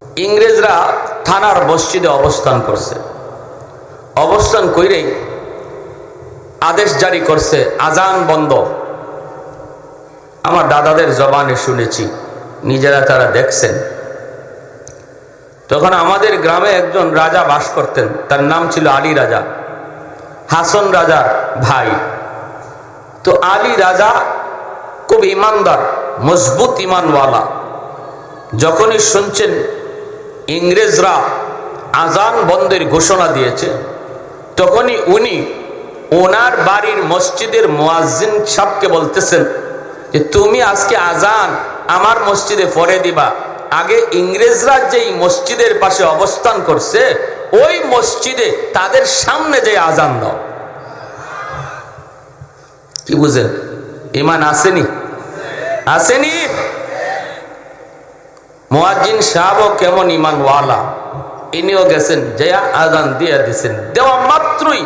ইংরেজরা থানার মসজিদে অবস্থান করছে। অবস্থান কইরে আদেশ জারি করছে আজান বন্ধ। আমার দাদাদের জবানে শুনেছি, নিজেরা তারা দেখছেন। তখন আমাদের গ্রামে একজন রাজা বাস করতেন, তার নাম ছিল আলী রাজা, হাসন রাজার ভাই। তো আলী রাজা খুব ইমানদার, মজবুত ইমানওয়ালা। যখনই শুনছেন ইংরেজরা আজান বন্ধের ঘোষণা দিয়েছে, তখনই উনি ওনার বাড়ির মসজিদের মুয়াজ্জিন সাহেবকে বলতেছেন যে তুমি আজকে আজান আমার মসজিদে পড়ে দিবা। আগে ইংরেজরা যেই মসজিদের পাশে অবস্থান করছে ওই মসজিদে তাদের সামনে যে আজান দাও। কি বুঝেন? ইমান আসেনি? আসেনি? মুয়াজ্জিন সাহেবও কেমন ইমানওয়ালা, ইনিও গেছেন, যেয়া আজান দিয়ে দিয়েছেন। দেওয়া মাত্রই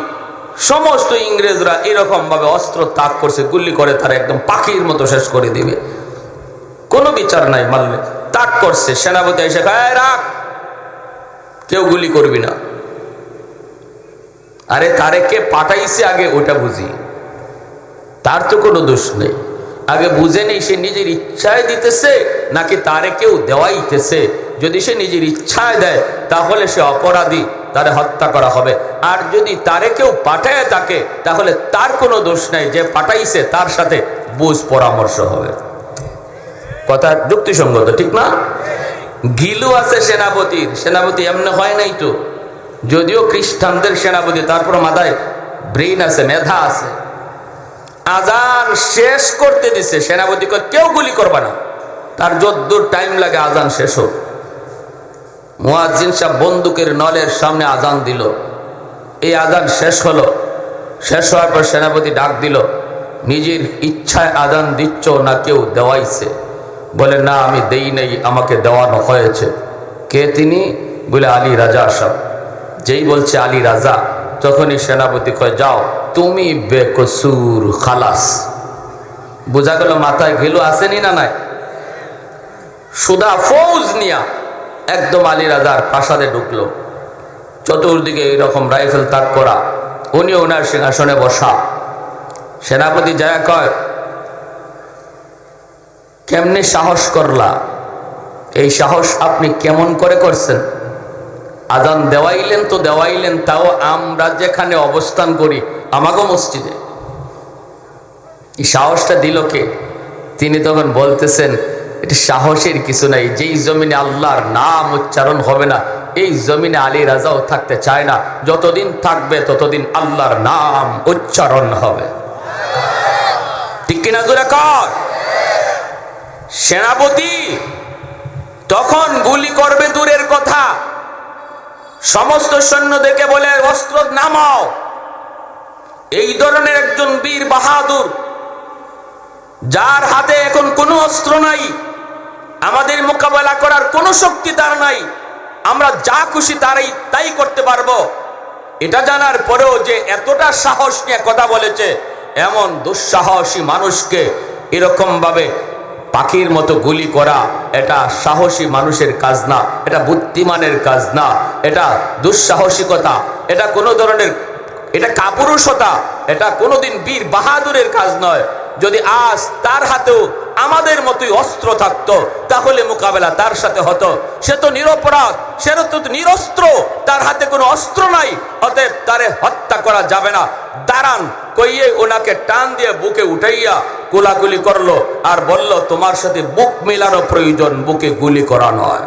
সমস্ত ইংরেজরা এরকম ভাবে অস্ত্র তাক করছে, গুলি করে তারা একদম পাখির মতো শেষ করে দিবে, কোনো বিচার নাই। মারলে তাক করছে, সেনাপতি এসে খায় রাখ, কেউ গুলি করবি না। আরে তারে কে পাঠাইছে আগে ওটা বুঝি, তার তো কোনো দোষ নেই। আগে বুঝে নেই সে নিজের ইচ্ছায় দিতেছে নাকি তারে কেউ দেওয়াইতেছে। যদি সে নিজের ইচ্ছায় দেয় তাহলে সে অপরাধী, তারে হত্যা করা হবে। আর যদি তারে কেউ পাঠায় থাকে তাহলে তার কোনো দোষ নাই, যে পাঠাইছে তার সাথে বুঝ পরামর্শ হবে। কথা যুক্তিসঙ্গত, ঠিক না? গিলু আছে সেনাপতির, সেনাপতি এমনি হয় নাই তো, যদিও খ্রিস্টানদের সেনাপতি, তারপর মাথায় ব্রেইন আছে, মেধা আছে। আজান শেষ করতে দিছে, সেনাপতি কেউ গুলি করবা না, তার যদ্দূর টাইম লাগে আজান শেষ হোক। মুয়াজ্জিন সাহেব বন্দুকের নলের সামনে আজান দিল। এই আজান শেষ হলো, শেষ হওয়ার পর সেনাপতি ডাক দিল, নিজের ইচ্ছায় আজান দিচ্ছ না কেউ দেওয়াইছে? বলে না, আমি দেই নাই, আমাকে দেওয়ানো হয়েছে। কে তিনি? বলে আলী রাজা সাহেব। যেই বলছে আলী রাজা, তখনই সেনাপতি কয় যাও তুমি বেকসুর, খালাস। বোঝা গেল মাথায় গেল আসেনি না নাই? সুদা ফৌজ নিয়া একদম আলী রাজার প্রাসাদে ঢুকলো। চতুর্দিকে এইরকম রাইফেল তাক করা, উনি ওনার সিংহাসনে বসা। সেনাপতি যায় কয় কেমনে সাহস করলা? এই সাহস আপনি কেমন করে করছেন? আজান দেওয়াইলেন তো দেওয়াইলেন, তাও আমরা যেখানে অবস্থান করি আমাগো মসজিদে। এই সাহসটা দিল কে? তিনি তখন বলতেছেন এটা সাহসের কিছু নাই, যেই জমিনে আল্লাহর নাম উচ্চারণ হবে না এই জমিনে আলী রাজাও থাকতে চায় না। যতদিন থাকবে ততদিন আল্লাহর নাম উচ্চারণ হবে। ঠিক কিনা জোরে কর? সেনাপতি তখন গুলি করবে দূরের কথা, সমস্ত সৈন্য দেখে বলে অস্ত্র নামাও। এই ধরনের একজন বীর বাহাদুর, যার হাতে এখন কোনো অস্ত্র নাই, আমাদের মোকাবেলা করার কোনো শক্তি তার নাই, আমরা যা খুশি তাই করতে পারবো। এটা জানার পরেও যে এতটা সাহস নিয়ে কথা বলেছে, এমন দুঃসাহসী মানুষকে এরকম ভাবে পাখির মতো গুলি করা, এটা সাহসী মানুষের কাজ না, এটা বুদ্ধিমানের কাজ না, এটা দুঃসাহসিকতা, এটা কোনো ধরনের, এটা কাপুরুষতা, এটা কোনোদিন বীর বাহাদুরের কাজ নয়। যদি আজ তার হাতেও আমাদের মতোই অস্ত্র থাকতো তাহলে মোকাবেলা তার সাথে হতো। সে তো নিরপরাধ, সে তো নিরস্ত্র, তার হাতে কোনো অস্ত্র নাই, অতএব তারে হত্যা করা যাবে না। দাঁড়ান কইয়ে ওনাকে টান দিয়ে বুকে উঠাইয়া কোলাগুলি করলো আর বলল তোমার সাথে বুক মেলানো প্রয়োজন, বুকে গুলি করা নয়।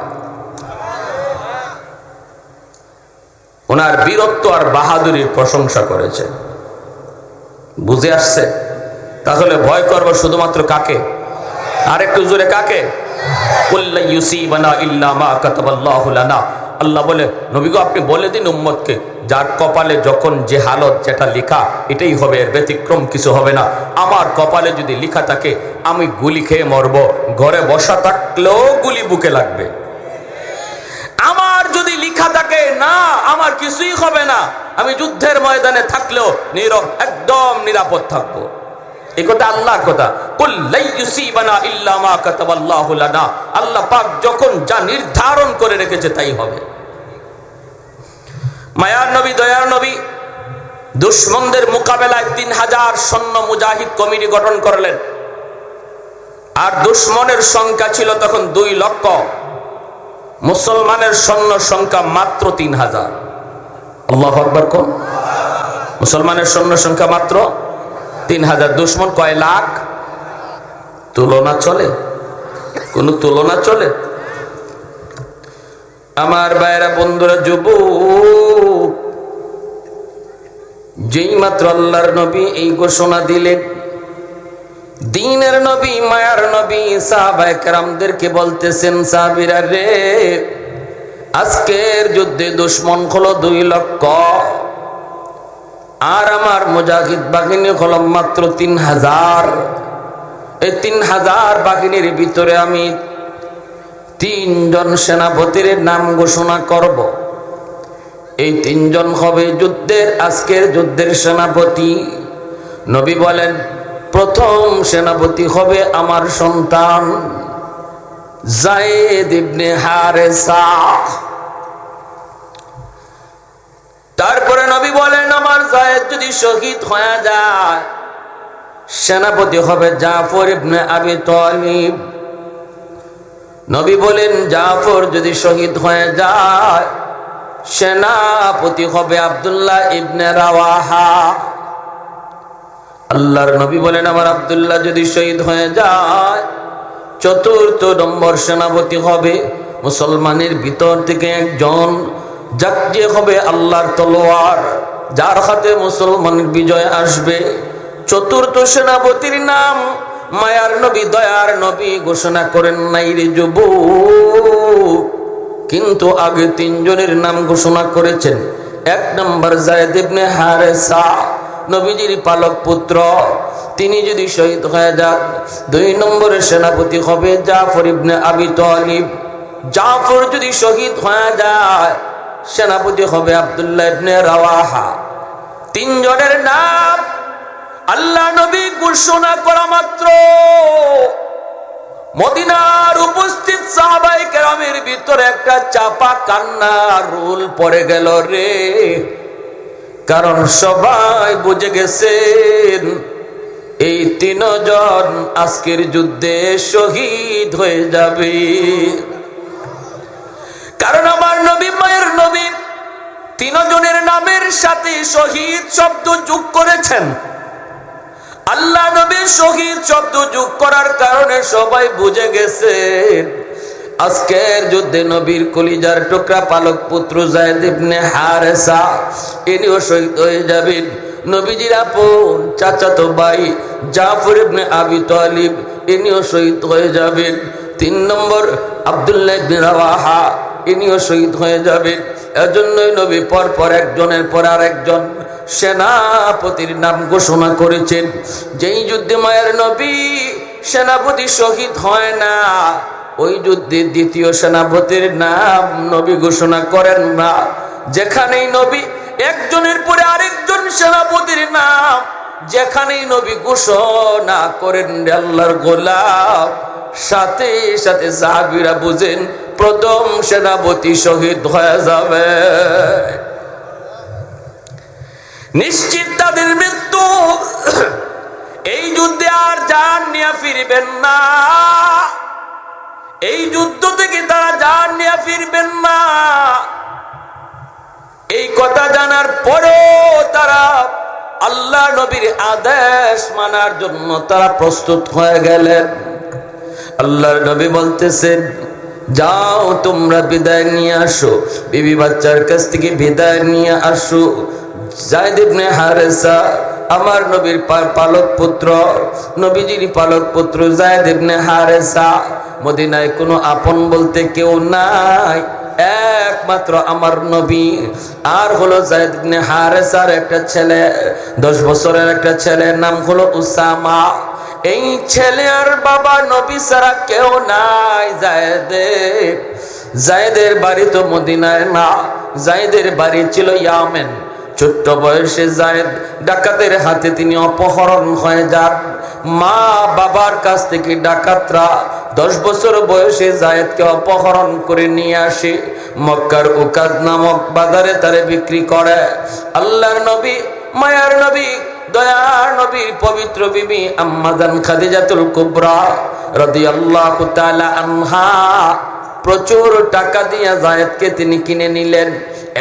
ওনার বীরত্ব আর বাহাদুরির প্রশংসা করেছে। বুঝে আসছে? তাহলে ভয় করবো শুধুমাত্র কাকে? আর একটু জোরে কাকে? কুল্লা ইউসিবানা ইল্লা মা কাতাবাল্লাহু লানা। আল্লাহ বলে নবী গো আপনি বলে দিন উম্মতকে, যার কপালে যখন যে হালত যেটা লেখা এটাই হবে, এর ব্যতিক্রম কিছু হবে না। আমার কপালে যদি লেখা থাকে আমি গুলি খেয়ে মরবো, ঘরে বসা থাকলেও গুলি বুকে লাগবে। আমার যদি লেখা থাকে না আমার কিছুই হবে না, আমি যুদ্ধের ময়দানে থাকলেও একদম নিরাপদ থাকবো। এই কথা আল্লাহর কথা। কুল লা ইউসিবানা ইল্লা মা কাতাবাল্লাহু লানা। আল্লাহ পাক যখন যা নির্ধারণ করে রেখেছে তাই হবে। মায়ার নবী, দয়ার নবী দুশমনদের মোকাবেলায় 3000 সৈন্য মুজাহিদ কমিটি গঠন করলেন। আর দুশমনের সংখ্যা ছিল তখন 2 লক্ষ, মুসলমানের সৈন্য সংখ্যা মাত্র 3000। আল্লাহু আকবার। কোন মুসলমানের সৈন্য সংখ্যা মাত্র 3000, দুশমন কয় লাখ? তুলনা চলে? কোন তুলনা চলে? আমার ভাইরা, বন্ধুরা, যুবক, যেই মাত্র আল্লাহর নবী এই ঘোষণা দিলেন, দ্বীনের নবী, মায়ার নবী সাহাবায়ে কেরামদেরকে বলতেছেন, সাহাবীরা রে, আজকের যুদ্ধে দুশমন হলো 2 লক্ষ, আর আমার মুজাহিদ বাহিনী হলো মাত্র 3000। এই 3000 বাহিনীর ভিতরে আমি 3 জন সেনাপতির নাম ঘোষণা করব। এই 3 জন হবে যুদ্ধের, আজকের যুদ্ধের সেনাপতি। নবী বলেন, প্রথম সেনাপতি হবে আমার সন্তান যায়েদ ইবনে হারেসা। তারপরে নবী বলেন, আমার যায়েদ যদি শহীদ হয়ে যায়, সেনাপতি হবে জাফর ইবনে আবি তালিব। নবী বলেন, জাফর যদি শহীদ হয়ে যায়, সেনাপতি হবে আব্দুল্লাহ ইবনে রাওয়াহা। আল্লাহর নবী বলেন, আমার আব্দুল্লাহ যদি শহীদ হয়ে যায়, 4র্থ নম্বর সেনাপতি হবে মুসলমানের ভিতর থেকে একজন, যাকে হবে আল্লাহর তলোয়ার, যার হাতে মুসলমানের বিজয় আসবে। 4র্থ সেনাপতির নাম মায়ার নবী, দয়ার নবী ঘোষণা করেন নাই রে যুবক, কিন্তু আগে 3 জনের নাম ঘোষণা করেছেন। 1 নম্বর যায়েদ ইবনে হারেসা, নবীজির পালক পুত্র, তিনি যদি শহীদ হয়ে যান, 2 নম্বরের সেনাপতি হবে জাফর ইবনে আবি তালিব। জাফর যদি শহীদ হয়ে যায়, সেনাপতি হবে আব্দুল্লাহ ইবনে রাওয়াহা। 3 জনের নাম আল্লাহ নবী ঘোষণা করা মাত্র মদিনার উপস্থিত সাহাবায়ে কেরামের ভিতরে একটা চাপা কান্নার রোল পড়ে গেল রে। কারণ সবাই বুঝে গেছেন এই 3 জন আজকের যুদ্ধে শহীদ হয়ে যাবে। কারণ আমার নবী, মায়ের নবী 3 জনের নামের সাথে শহীদ শব্দ যোগ করেছেন। আল্লাহ নবী শহীদ শব্দ যোগ করার কারণে সবাই বুঝে গেছেন আজকের যুদ্ধে নবীর কলিজার টুকরা পালক পুত্র যায়েদ ইবনে হারেসা, ইনিও শহীদ হয়ে যাবেন। নবীজির আপন চাচাতো ভাই জাফর ইবনে আবি তালিব, ইনিও শহীদ হয়ে যাবেন। 3 নম্বর আব্দুল্লাহ ইবনে রাওয়াহা, ইনিও শহীদ হয়ে যাবেন। এজন্যই নবী পর একজনের পর আরেকজন সেনাপতির নাম ঘোষণা করেছেন। যেই যুদ্ধে মায়ের নবী সেনাপতি শহীদ হয় না, ওই যুদ্ধের 2য় সেনাপতির নাম নবী ঘোষণা করেন না। যেখানেই নবী একজনের পরে আরেকজন সেনাপতির নাম যেখানেই নবী ঘোষণা করেন আল্লাহর গোলাম, সাথে সাথে সাহাবীরা বুঝেন প্রথম সেনাপতি শহীদ হয়ে যাবে, নিশ্চিত তাদের মৃত্যু। এই যুদ্ধে আর জান নিয়ে ফিরবেন না, এই যুদ্ধ থেকে তারা জান নিয়ে ফিরবেন না। এই কথা জানার পরেও তারা আল্লাহ নবীর আদেশ মানার জন্য তারা প্রস্তুত হয়ে গেলেন। আল্লাহর নবী বলতেছেন, যাও তোমরা বিদায় নিয়ে আসো, বিবি বাচ্চার কাছ থেকে বিদায় নিয়ে আসো। যায়েদ ইবনে হারেসা আমার নবীর পালক পুত্র, নবীজির পালক পুত্র যায়েদ ইবনে হারেসা। মদিনায় কোনো আপন বলতে কেউ নাই, একমাত্র আমার নবী। আর হলো যায়েদ ইবনে হারেসার একটা ছেলে, 10 বছরের একটা ছেলের নাম হলো উসামা। এই ছেলে আর বাবা নবী ছাড়া কেউ নাই। যায়েদের বাড়ি তো মদিনায় না, যায়েদের বাড়ি ছিল ইয়ামেন। ছোট্ট বয়সে জায়েদ ডাকাতের হাতে তিনি অপহরণ হয়ে যান। মা বাবার কাছ থেকে ডাকাতরা 10 বছর বয়সে জায়েদকে অপহরণ করে নিয়ে আসে, মক্কার উকাদ নামক বাজারে তারে বিক্রি করে। আল্লাহর নবী, মায়ার নবী, দয়ার নবীর পবিত্র বিবি আম্মা জান খাদিজাতুল কুবরা রাদিয়াল্লাহু তাআলা আনহা প্রচুর টাকা দিয়ে জায়েদকে তিনি কিনে নিলেন।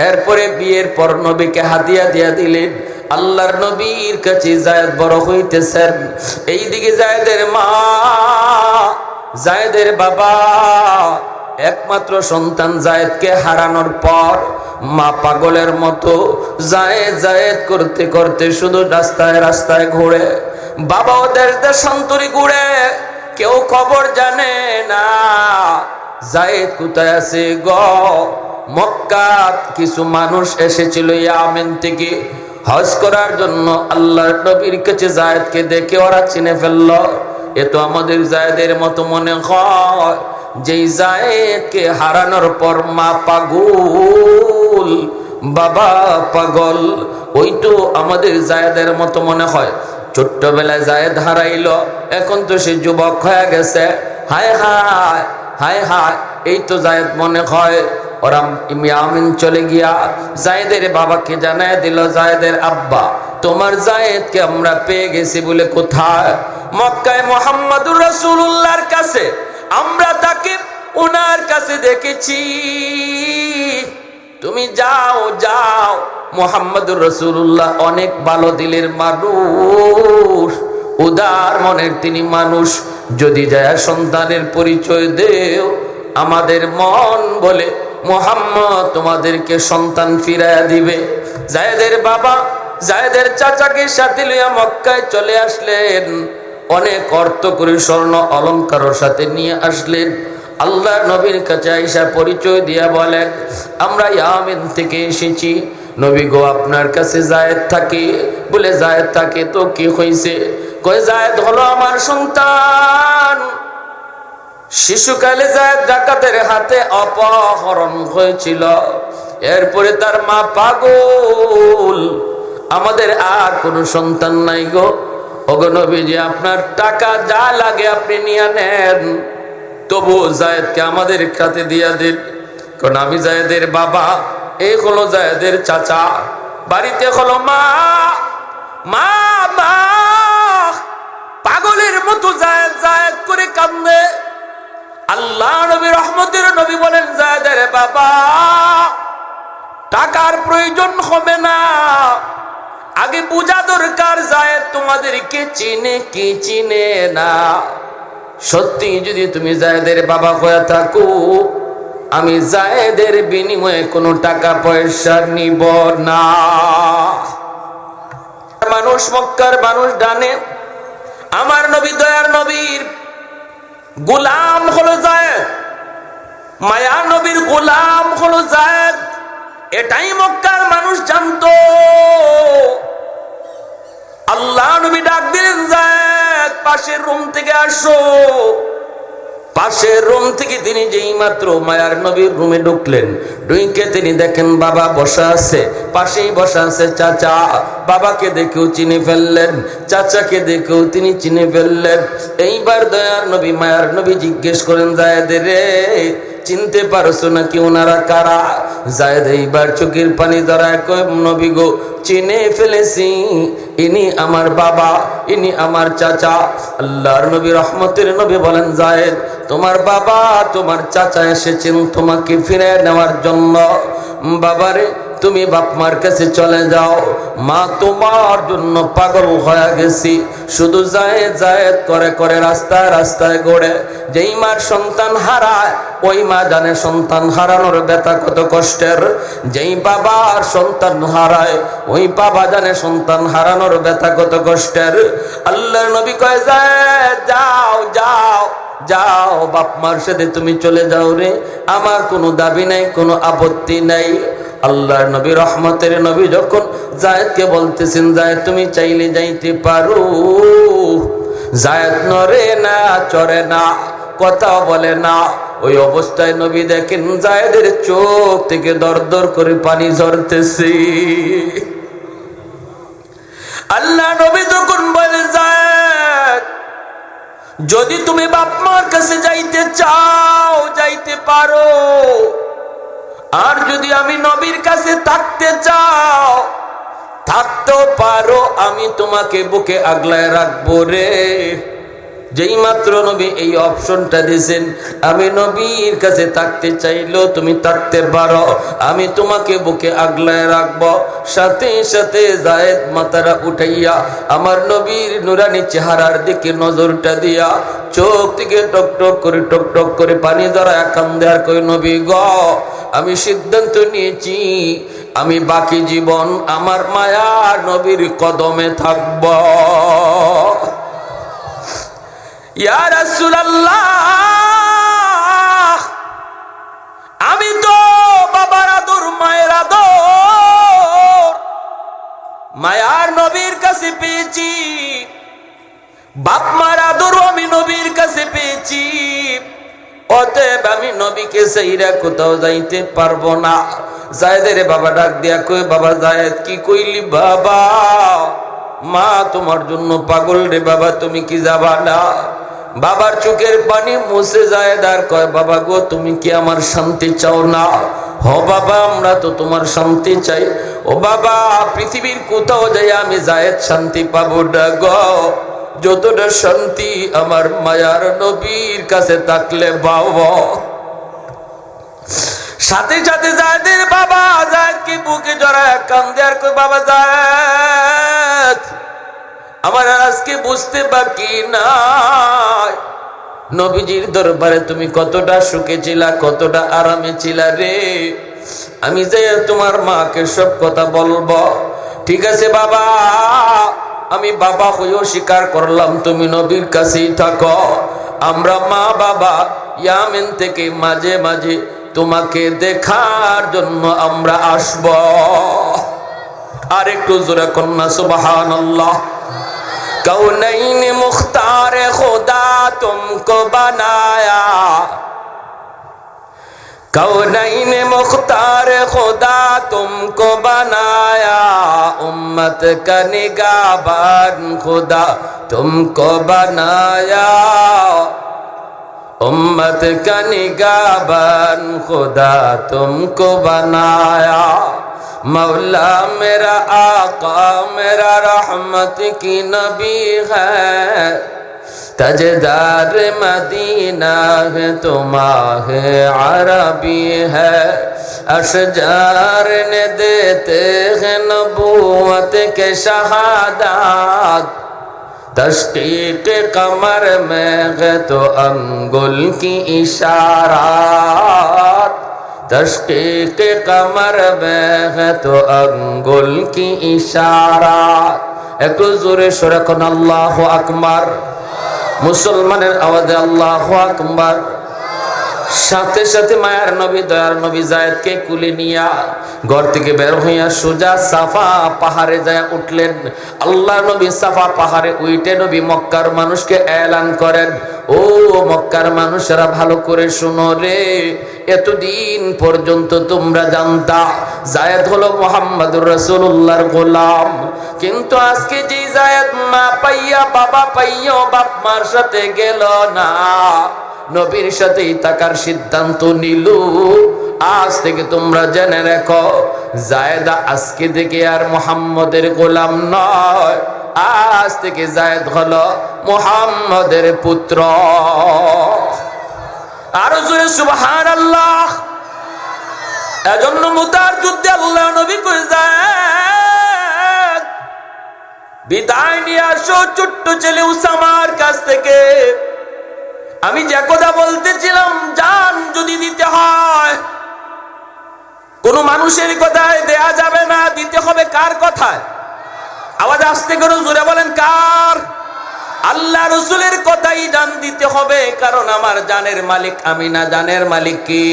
এরপরে বিয়ের পর নবীকে হাদিয়া দিয়া দিলেন। আল্লাহর নবীর কাছে জায়েদ বড় হইতেছেন। এইদিকে জায়েদের মা, জায়েদের বাবা, একমাত্র সন্তান জায়েদকে হারানোর পর মা পাগলের মতো জায়েদ জায়েদ করতে করতে শুধু রাস্তায় রাস্তায় ঘুরে। বাবাও দেশ দেশান্তরে ঘুরে, কেউ খবর জানে না জায়েদ কোথায় আছে গো। মক্কাত কিছু মানুষ এসেছিল ইয়ামেন থেকে হজ করার জন্য। আল্লাহর নবীর কাছে জায়েদকে দেখে ওরা চিনে ফেলল। এ তো আমাদের জায়েদের মতো মনে হয়, যেই জায়েদকে হারানোর পর মা পাগল, বাবা পাগল, ওই তো আমাদের জায়েদের মতো মনে হয়। ছোট্টবেলায় জায়েদ হারাইল, এখন তো সে যুবক হয়ে গেছে। হায় হায় হায় হায়, এই তো জায়েদ মনে হয়। ওরা ইয়ামিন চলে গিয়া জায়েদের বাবাকে জানায় দিল, জায়েদের আব্বা, তোমার জায়েদকে আমরা পেয়ে গেছি। বলে কোথায়? মক্কায় মুহাম্মদুর রাসূলুল্লাহর কাছে, আমরা তাকে ওনার কাছে দেখেছি। তুমি যাও যাও। মুহাম্মদুর রাসূলুল্লাহ অনেক ভালো দিলের মানুষ, উদার মনের তিনি মানুষ। যদি যায় সন্তানের পরিচয় দেও, আমাদের মন বলে মুহাম্মদ তোমাদেরকে সন্তান ফিরাইয়া দিবে। জায়েদের বাবা জায়েদের চাচাকে সাথে লইয়া মক্কায় চলে আসলেন। অনেক অর্থ করে স্বর্ণ অলংকারের সাথে নিয়ে আসলেন। আল্লাহর নবীর কাছে আইসা পরিচয় দিয়া বলেন, আমরা ইয়ামেন থেকে এসেছি। নবী গো, আপনার কাছে জায়েদ থাকে। বলে জায়েদ থাকে তো কি হয়েছে? কয় জায়েদ হলো আমার সন্তান। শিশুকালে জায়েদ ডাকাতের হাতে অপহরণ হয়েছিল। এরপরে তার মা পাগল, আমাদের আর কোনো সন্তান নাই গো। ওগো নবীজি, আপনার টাকা যা লাগে আপনি নিয়ে নেন, তবু জায়েদকে আমাদের কাছে দিয়া দিন। কারণ আমি জায়েদের বাবা, এই হলো জায়েদের চাচা। বাড়িতে হলো মা, মা মা, পাগলের মতো জায়েদ জায়েদ করে কান্দে। আল্লাহ নবী রহমতের নবী বলেন, জায়েদের বাবা, টাকার প্রয়োজন হবে না, আগে বোঝা দরকার জায়েদ তোমাদেরকে চিনে কি চিনে না। সত্যি যদি তুমি জায়েদের বাবা হয়ে থাকো, আমি জায়েদের বিনিময়ে কোনো টাকা পয়সা নিব না। মানুষ, মক্কার মানুষ ডানে, আমার নবী দয়ার নবীর গোলাম হলো জায়েদ, মায়া নবীর গোলাম হলো জায়েদ। এটাই মক্কার মানুষ জানতো। আল্লাহ নবী ডাক দিলেন, জায়েদ পাশের রুম থেকে আসো। পাশের রুম থেকে তিনি যেই মাত্র মায়ার নবীর রুমে ঢুকলেন, ঢুকে তিনি দেখেন বাবা বসা আছে, পাশেই বসা আছে চাচা। বাবাকে দেখেও চিনে ফেললেন, চাচাকে দেখেও তিনি চিনে ফেললেন। এইবার দয়ার নবী মায়ার নবী জিজ্ঞেস করেন, জায়েদ রে, চিনতে পারছো নাকি ওনারা কারা? জায়েদ এইবার চোখের পানি ধরায় কয়, নবী গো, চিনে ফেলেছি, ইনি আমার বাবা, ইনি আমার চাচা। আল্লাহর নবী রহমতের নবী বলেন, জায়েদ, তোমার বাবা তোমার চাচা এসেছেন তোমাকে ফিরে নেওয়ার জন্য। বাবারে, তুমি বাপ মার কাছে চলে যাও, মা তোমার জন্য পাগল হয়ে গেছি। শুধু জায়েদ জায়েদ করে করে রাস্তায় রাস্তায় ঘোরে। যেই মার সন্তান হারায়, ওই মা জানে সন্তান হারানোর ব্যথা কত কষ্টের। যেই বাবার সন্তান হারায়, ওই বাবা জানে সন্তান হারানোর ব্যথা কত কষ্টের। আল্লাহর নবী কয়, জায়েদ যাও যাও যাও, বাপ মার সাথে তুমি চলে যাও রে, আমার কোনো দাবি নাই, কোনো আপত্তি নাই। আল্লাহর নবী রহমতের নবী যখন জায়েদকে বলতেছেন, জায়েদ তুমি চাইলে যাইতে পারো। জায়েদ নড়ে না, চড়ে না, কথাও বলে না। ওই অবস্থায় নবী দেখেন জায়েদের চোখ থেকে দর দর করে পানি ঝরতেছে। আল্লাহ নবী তখন বলে যায়, যদি তুমি বাপ মার কাছে যাইতে চাও যাইতে পারো, আর যদি আমি নবীর কাছে থাকতে চাও থাকতেও পারো, আমি তোমাকে বুকে আগলায় রাখবো রে। যেই মাত্র নবী এই অপশনটা দিয়েছেন, আমি নবীর কাছে থাকতে চাইলেও তুমি থাকতে পারো, আমি তোমাকে বুকে আগলায় রাখবো। সাথে সাথে যায়েদ মাথাটা উঠাইয়া আমার নবীর নুরানি চেহারার দিকে নজরটা দিয়া চোখ থেকে টক টক করে পানি ধরা কান্দে আর কই, নবী গ, আমি সিদ্ধান্ত নিয়েছি আমি বাকি জীবন আমার মায়ার নবীর কদমে থাকব। ইয়া রাসূলুল্লাহ, আমি তো বাবার আদর মায়ের আদর মায়ার নবীর কাছে পেয়েছি, বাপ মার আদর আমি নবীর কাছে পেয়েছি, অতএব আমি নবীকে সাইরা কোথাও যাইতে পারবো না। যায়েদের বাবা ডাক দিয়া কই, বাবা যায়েদ কি কইলি বাবা? মা তোমার জন্য পাগল রে বাবা, তুমি কি যাবা না? বাবার চোখের পানি মুছে যায়েদ আর কয়, বাবা গো, তুমি কি আমার শান্তি চাও না? হ বাবা, আমরা তো তোমার শান্তি চাই। ও বাবা, পৃথিবীর কোথাও যাই আমি যায়েদ শান্তি পাবো না গো, যতটা শান্তি আমার মায়ার নবীর কাছে থাকলে বাবা। সাথে সাথে যায়েদের বাবা যায়েদকে বুকে জড়ায় কান্দে আর কই, বাবা যায়েদ, আমার আজকে বুঝতে বাকি নাই নবীজির দরবারে তুমি কতটা সুখে ছিলা, কতটা আরামে ছিলা রে। আমি যে তোমার মাকে সব কথা বলবো। ঠিক আছে বাবা, আমি বাবা হয়েও স্বীকার করলাম তুমি নবীর কাছেই থাকো। আমরা মা বাবা ইয়ামেন থেকে মাঝে মাঝে তোমাকে দেখার জন্য আমরা আসব। আর একটু জোরে কন্যা সুবহানাল্লাহ। कौनैन मुख्तार खुदा तुमको बनाया, कौनैन मुख्तार खुदा तुमको बनाया, उम्मत का निगाहबान खुदा तुमको बनाया, उम्मत का निगाहबान खुदा तुमको बनाया। मौला मेरा आका मेरा रहमत की नबी है, तजदार मदीना है तो माह अरबी है, अशजार ने देते हैं नबूवत के शहादत, तशकीक कमर में है तो अंगुल की इशारात, तशकीक कमर में है तो अंगुल की इशारात। একটু জোরে সরে কোন আল্লাহু আকবার। মুসলমানের আওয়াজে আল্লাহু আকবার। সাথে সাথে মায়ার নবী দয়ার নবী যায়েদকে কুলে নিয়া ঘর থেকে বের হইয়া সোজা সাফা পাহাড়ে যায় উঠলেন। আল্লাহ নবী সাফা পাহাড়ে উঠে নবী মক্কার মানুষকে এলান করেন, ও মক্কার মানুষেরা ভালো করে শুনো রে, এতদিন পর্যন্ত তোমরা জানতা যায়েদ হলো মুহাম্মদুর রাসূলুল্লাহর গোলাম, কিন্তু আজকে যে যায়েদ মা পাইয়া বাবা পাইয়া বাপ মার সাথে গেল না, নবীর সাথেই থাকার সিদ্ধান্ত নিল। আজ থেকে তোমরা জেনে রাখো, যায়েদা আজকে থেকে আর মুহাম্মদের গোলাম নয়, আজ থেকে যায়েদ হলো মুহাম্মদের পুত্র। আরো জোরে সুবহানাল্লাহ। এজন্য মুতার যুদ্ধে আল্লাহ নবী কই যায়েদ বিদায় নিয়ে আসো ছোট্ট ছেলে উসামার কাছ থেকে। আমি যে কথা বলতেছিলাম, জান যদি দিতে হয় কোন মানুষের কথায় দেয়া যাবে না, দিতে হবে কার কথায়? আওয়াজ আসতে করে জোরে বলেন, কার? আল্লাহ রাসূলের কথাই জান দিতে হবে, কারণ আমার জানের মালিক আমি না, জানের মালিক কি?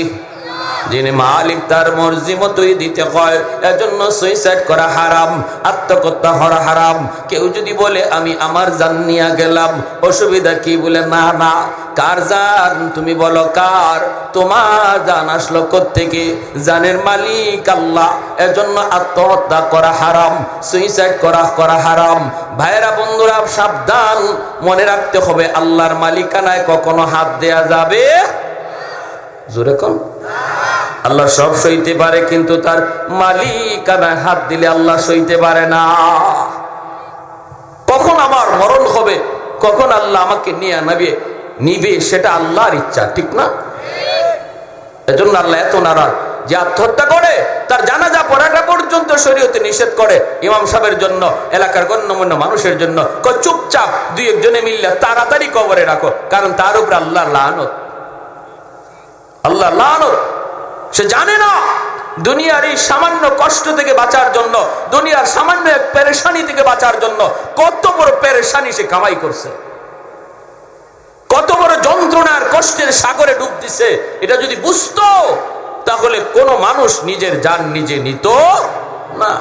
যিনি মালিক তার মর্জি মতোই দিতে হয়, এজন্য সুইসাইড করা হারাম, আত্মহত্যা করা হারাম। কেউ যদি বলে আমি আমার জান নিয়ে গেলাম, অসুবিধা কি? বলে না না, কার জান? তুমি বলো কার? তোমার জান আসলো কোত্থেকে? জানের মালিক আল্লাহ, এজন্য আত্মহত্যা করা হারাম, সুইসাইড করা হারাম। ভাইরা বন্ধুরা সাবধান, মনে রাখতে হবে আল্লাহর মালিকানায় কখনো হাত দেয়া যাবে জোরে কোন? আল্লাহ সব সইতে পারে, কিন্তু তার মালিকানায় হাত দিলে আল্লাহ সইতে পারে না। কখন আমার মরণ হবে, কখন আল্লাহ আমাকে নিবে সেটা আল্লাহর ইচ্ছা, ঠিক না? এজন্য আল্লাহ এত নারাজ যে আত্মহত্যা করে তার জানাজা পড়াটা পর্যন্ত শরীয়তে নিষেধ করে। ইমাম সাহেবের জন্য, এলাকার গণ্যমান্য মানুষের জন্য চুপচাপ দুই একজনে মিললে তাড়াতাড়ি কবরে রাখো, কারণ তার উপর আল্লাহ লানত। আল্লাহ লানত। সে জানে না দুনিয়ার এই সামান্য কষ্ট থেকে বাঁচার জন্য, দুনিয়ার সামান্য এক পেরেশানি থেকে বাঁচার জন্য কত বড় পেরেশানি সে কামাই করছে, কত বড় যন্ত্রণার কষ্টের সাগরে ডুব দিছে। এটা যদি বুঝতো তাহলে কোনো মানুষ নিজের জান নিজে নিত না,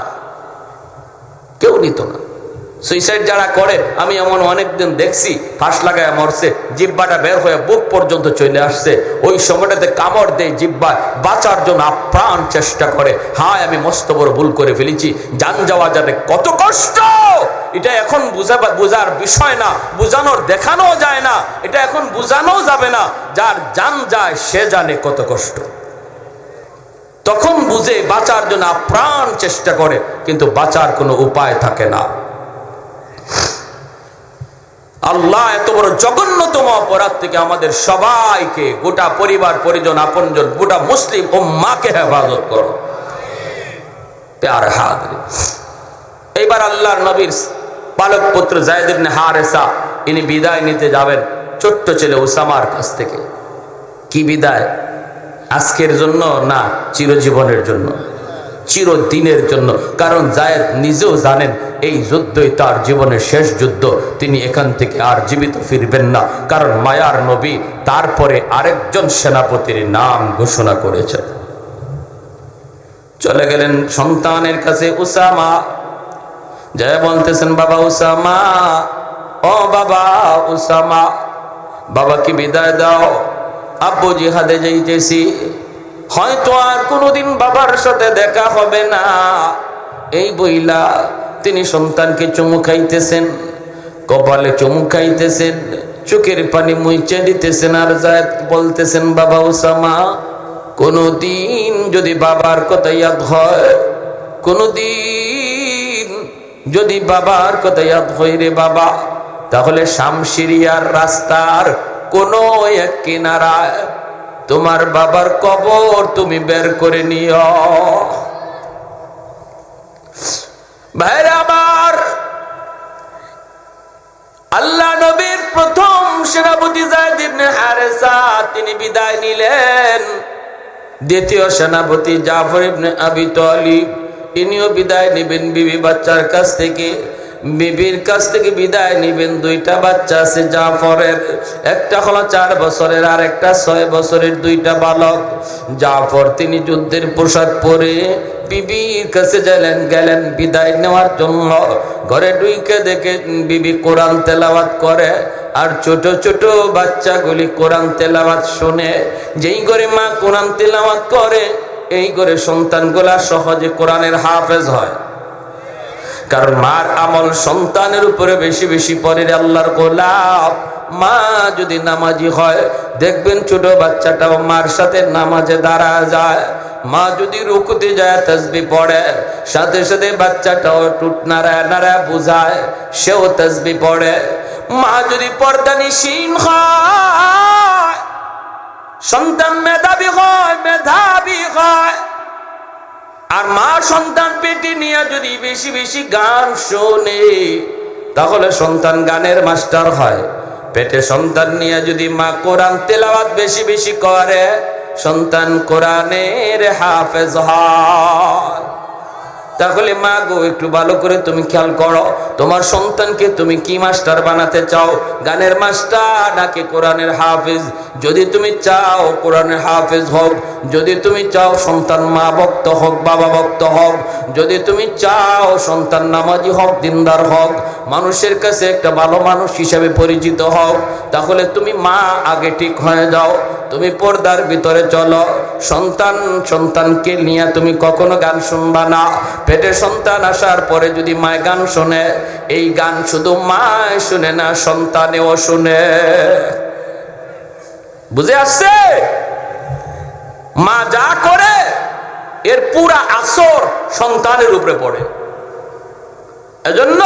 কেউ নিত না। সুইসাইড যারা করে, আমি এমন অনেকদিন দেখছি ফাঁস লাগায় মরছে, জিব্বাটা বের হয়ে বুক পর্যন্ত চলে আসছে। ওই সময়টাতে কামড় দেয় জিব্বা, বাঁচার জন্য আপ্রাণ চেষ্টা করে। হায় আমি মস্ত বড় ভুল করে ফেলেছি, জান যাওয়া যাবে কত কষ্ট, এটা এখন বুঝার বিষয় না, বুঝানোর দেখানো যায় না, এটা এখন বুঝানো যাবে না। যার জান যায় সে জানে কত কষ্ট, তখন বুঝে বাঁচার জন্য আপ্রাণ চেষ্টা করে, কিন্তু বাঁচার কোনো উপায় থাকে না। আল্লাহ এত বড় জঘন্যতম অপরাধ থেকে আমাদের সবাইকে, গোটা পরিবার পরিজন আপনজন গোটা মুসলিম উম্মাহকে হেফাজত করো। প্যারে হাজরিন, এইবার আল্লাহর নবীর পালক পুত্র যায়েদ ইবনে হারেসা ইনি বিদায় নিতে যাবেন ছোট্ট ছেলে উসামার কাছ থেকে। কি বিদায়? আজকের জন্য না, চিরজীবনের জন্য, চিরদিনের জন্য। কারণ যায়েদ নিজেও জানেন এই যুদ্ধই তার জীবনের শেষ যুদ্ধ, তিনি এখান থেকে আর জীবিত ফিরবেন না। কারণ মায়ার নবী তারপরে আরেকজন সেনাপতির নাম ঘোষণা করেছেন। চলে গেলেন সন্তানের কাছে উসামা, জয় বলতেছেন বাবা উসামা, ও বাবা উসামা, বাবাকে বিদায় দাও, আব্বু জিহাদে যাইতেছি, হয়তো আর কোনোদিন বাবার সাথে দেখা হবে না। এই বইলা তিনি সন্তানকে চুমু খাইতেছেন, কপালে চুমু খাইতেছেন, চোখের পানি মুইচে দিতেছেন, আর যায়েদ বলতেছেন বাবা উসামা, কোনদিন যদি বাবার কথা ইয়াদ হয়, কোনদিন যদি বাবার কথা ইয়াদ হয় রে বাবা, তাহলে শামশিরিয়ার রাস্তার কোনো এক কিনারায় তোমার বাবার কবর তুমি বের করে নিও। ভাইরা আমার, আল্লাহ নবীর প্রথম সেনাপতি যায়েদ ইবনে হারেসা তিনি বিদায় নিলেন। দ্বিতীয় সেনাপতি জাফর ইবনে আবি তালিব ইনিও বিদায় নেবেন বিবি বাচ্চার কাছ থেকে। বিবির কাছ থেকে বিদায় নেবেন, দুইটা বাচ্চা আছে জাফরের, একটা হলো 4 বছরের আর একটা 6 বছরের, দুইটা বালক। জাফর তিনি যুদ্ধের পোশাক পরে বিবির কাছে গেলেন বিদায় নেওয়ার জন্য। ঘরে ঢুকে দেখে বিবি কোরআন তেলাওয়াত করে, আর ছোট ছোট বাচ্চাগুলি কোরআন তেলাওয়াত শুনে। যেই করে মা কোরআন তেলাওয়াত করে, এই করে সন্তানগুলা সহজে কোরআনের হাফেজ হয়। কারণ মার আমল সন্তানের উপরে বেশি বেশি পড়ে। আল্লাহর গোলাপ মা যদি নামাজি হয়, দেখবেন ছোট বাচ্চাটাও মার সাথে নামাজে দাঁড়া যায়। মা যদি রুকুতে যায় তাসবিহ পড়ে, সাথে সাথে বাচ্চাটাও টুট নাড়ায় নাড়ায় বুঝায়, সেও তাসবিহ পড়ে। মা যদি পর্দানিশীন হয়, সন্তান মেধাবী হয়। আর মা সন্তান পেটে নিয়ে যদি বেশি বেশি গান শোনে, তাহলে সন্তান গানের মাস্টার হয়। পেটে সন্তান নিয়ে যদি মা কোরআন তেলাওয়াত বেশি বেশি করে, সন্তান কোরআনের হাফেজ হয়। তাহলে মা গো একটু ভালো করে তুমি খেয়াল করো, তোমার সন্তানকে তুমি কি মাস্টার বানাতে চাও? গানের মাস্টার নাকি কোরআনের হাফেজ? যদি তুমি চাও কোরআনের হাফেজ হোক, যদি তুমি চাও সন্তান মা ভক্ত হোক, বাবা ভক্ত হোক, যদি তুমি চাও সন্তান নামাজি হোক, দিনদার হোক, মানুষের কাছে একটা ভালো মানুষ হিসাবে পরিচিত হোক, তাহলে তুমি মা আগে ঠিক হয়ে যাও। তুমি পর্দার ভিতরে চলো। সন্তানকে নিয়ে তুমি কখনো গান শুনবা না। পেটে সন্তান আসার পরে যদি মায় গান শোনে, এই গান শুধু মায় শুনে না, সন্তানেও শুনে। বুঝে আসছে? মা যা করে এর পুরা আসর সন্তানের উপরে পড়ে। এজন্য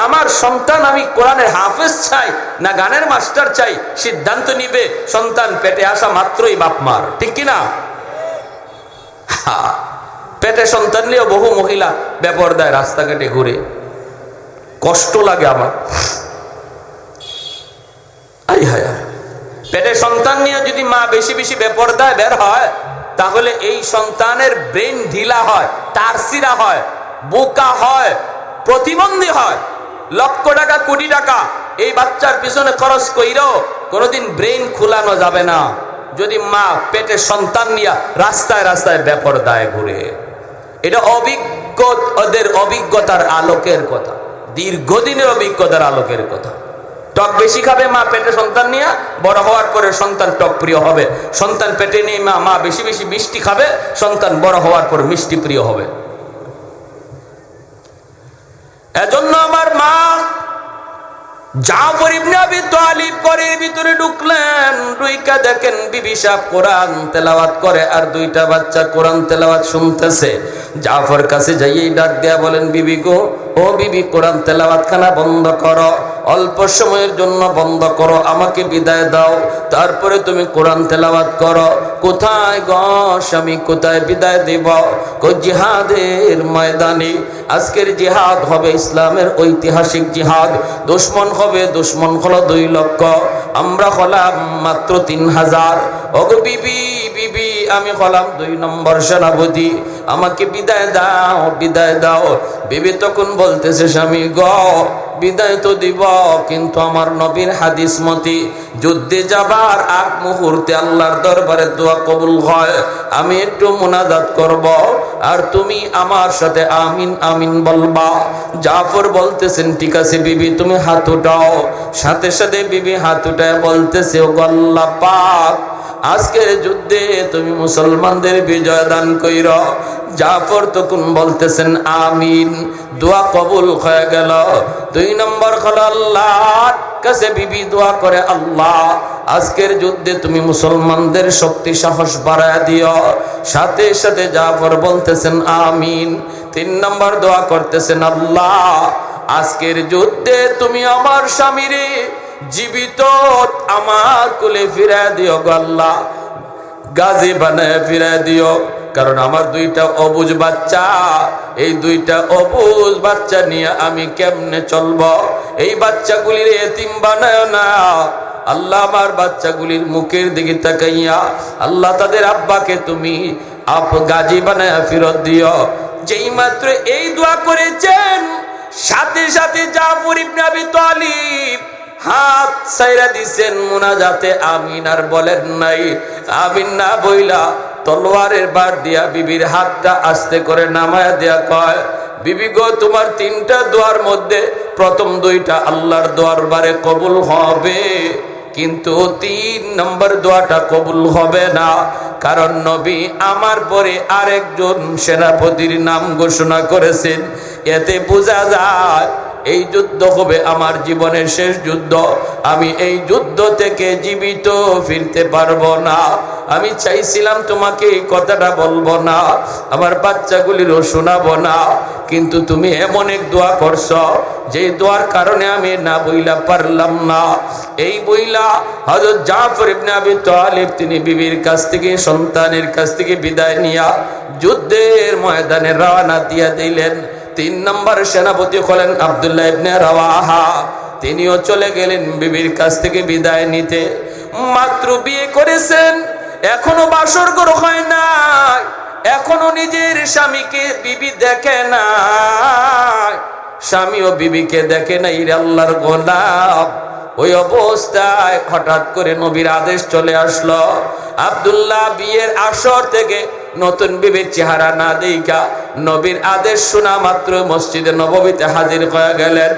আমার সন্তান আমি কোরআনের হাফেজ চাই না গানের মাস্টার চাই, সিদ্ধান্ত নিবে সন্তান পেটে আসা মাত্রই বাপ মার, ঠিক কিনা? পেটে সন্তান নিয়ে বহু মহিলা বেপরদায় রাস্তাঘাটে ঘুরে, কষ্ট লাগে আমার। পেটে সন্তান নিয়ে যদি মা বেশি বেশি বেপরদায় বের হয়, তাহলে এই সন্তানের ব্রেন ঢিলা হয়, তারসিরা হয়, বোকা হয়, প্রতিবন্ধী হয়। লক্ষ টাকা কোটি টাকা এই বাচ্চার পিছনে খরচ কইরো কোনোদিন ব্রেন খোলানো যাবে না যদি মা পেটে সন্তান নিয়ে রাস্তায় রাস্তায় বেপরদায় ঘুরে। এটা ওদের অভিজ্ঞতার আলোকের কথা, দীর্ঘদিনের অভিজ্ঞতার আলোকের কথা। টক বেশি খাবে মা পেটে সন্তান নিয়ে, বড় হওয়ার পরে সন্তান টক প্রিয় হবে। সন্তান পেটে নিয়ে মা বেশি বেশি মিষ্টি খাবে, সন্তান বড় হওয়ার পর মিষ্টি প্রিয় হবে। এজন্য আমার মা জাফর ইবনে আবি তালিব ঘরের ভিতরে ঢুকলেন, ঢুইকা দেখেন বিবি সাহেব কোরআন তেলাওয়াত করে আর দুইটা বাচ্চা কোরআন তেলাওয়াত শুনতেছে। জাফর কাছে যাইয়েই ডাক দেয়া বলেন, বিবি গো, ও বিবি, কোরআন তেলাওয়াত খানা বন্ধ করো, অল্প সময়ের জন্য বন্ধ করো, আমাকে বিদায় দাও, তারপরে তুমি কোরআন তেলাওয়াত করো। কোথায় গো স্বামী, কোথায় বিদায় দিব? জিহাদের ময়দানে। আজকের জিহাদ হবে ইসলামের ঐতিহাসিক জিহাদ। দুশ্মন হবে, দুশ্মন হলো 2 লক্ষ, আমরা হলাম মাত্র 3000। ওগো বিবি, বিবি, আমি হলাম 2 নম্বর সেনাপতি, আমাকে বিদায় দাও, বিদায় দাও। বিবি তখন বলতেছে, স্বামী গো, বিদায় তো দিব, কিন্তু আমার নবীর হাদিস মতি যুদ্ধে যাবার আগ মুহূর্তে আল্লাহর দরবারে দোয়া কবুল হয়, আমি একটু মুনাজাত করব আর তুমি আমার সাথে আমিন আমিন বলবা। জাফর বলতেছেন, ঠিক আছে বিবি, তুমি হাত উঠাও। সাথে সাথে বিবি হাত উঠায় বলতেছে, ও আল্লাহ পাক, আজকের যুদ্ধে তুমি মুসলমানদের বিজয় দান কইর। জাফর তখন বলতেছেন আমিন, দোয়া কবুল হয়ে গেল। 2 নম্বর হলো আল্লাহর কাছে বিবি দোয়া করে, আল্লাহ আজকের যুদ্ধে তুমি মুসলমানদের শক্তি সাহস বাড়ায় দিও। সাথে সাথে জাফর বলতেছেন আমিন। 3 নম্বর দোয়া করতেছেন, আল্লাহ আজকের যুদ্ধে তুমি আমার স্বামীরে জীবিত আমার কোলে ফিরায় দিও গো আল্লাহ, গাজী বানায় ফিরায় দিও। কারণ আমার 2টা অবুঝ বাচ্চা, এই 2টা অবুঝ বাচ্চা নিয়ে আমি কেমনে চলবো? এই বাচ্চাগুলির এতিম বানায় না আল্লাহ, আমার বাচ্চাগুলির মুখের দিকে তাকাইয়া আল্লাহ তাদের আব্বাকে তুমি গাজী বানায় ফেরত দিও। যেই মাত্র এই দোয়া করেছেন, সাথে সাথে জাফর ইবনে আবি তালিব হাত ছাইরা দিছেন মুনাজাতে, আমিন আর বলেন নাই। আমিন না বইলা তলোয়ারের বার দিয়া বিবির হাতটা আস্তে করে নামায়া দেয়া কয়, বিবি গো, তোমার 3টা দোয়ার মধ্যে প্রথম 2টা আল্লাহর দরবারে কবুল হবে, কিন্তু 3 নম্বর দোয়াটা কবুল হবে না। কারণ নবী আমার পরে আরেকজন সেনাপতির নাম ঘোষণা করেছেন। এতে বোঝা যায় এই যুদ্ধ হবে আমার জীবনের শেষ যুদ্ধ। আমি এই যুদ্ধ থেকে জীবিত ফিরতে পারবো না। আমি চাইছিলাম তোমাকে এই কথাটা বলবো না, আমার বাচ্চাগুলিরও শোনাবো না, কিন্তু তুমি এমন এক দোয়া করছো যে দোয়ার কারণে আমি না বইলা পারলাম না। এই বইলা হযরত জাফর ইবনে আবি তালিব তিনি বিবির কাছ থেকে, সন্তানের কাছ থেকে বিদায় নিয়া যুদ্ধের ময়দানে রওনা দিয়া দিলেন। 3 নম্বর সেনাপতি হলেন আব্দুল্লাহ ইবনে রাওয়াহা, তিনিও চলে গেলেন বিবির কাছ থেকে বিদায় নিতে। মাত্র বিয়ে করেছেন, এখনো বাসর ঘর হয় না, এখনো নিজের স্বামীকে বিবি দেখে না, স্বামীও বিবিকে দেখে না। রে আল্লাহর গোলাম, ওই অবস্থায় হঠাৎ করে নবীর আদেশ চলে আসলো। আব্দুল্লাহ বিয়ের আসর থেকে নতুন বিবির চেহারা না দেখা নবীর আদেশ শোনা মাত্র মসজিদে নববীতে হাজির হয়ে গেলেন।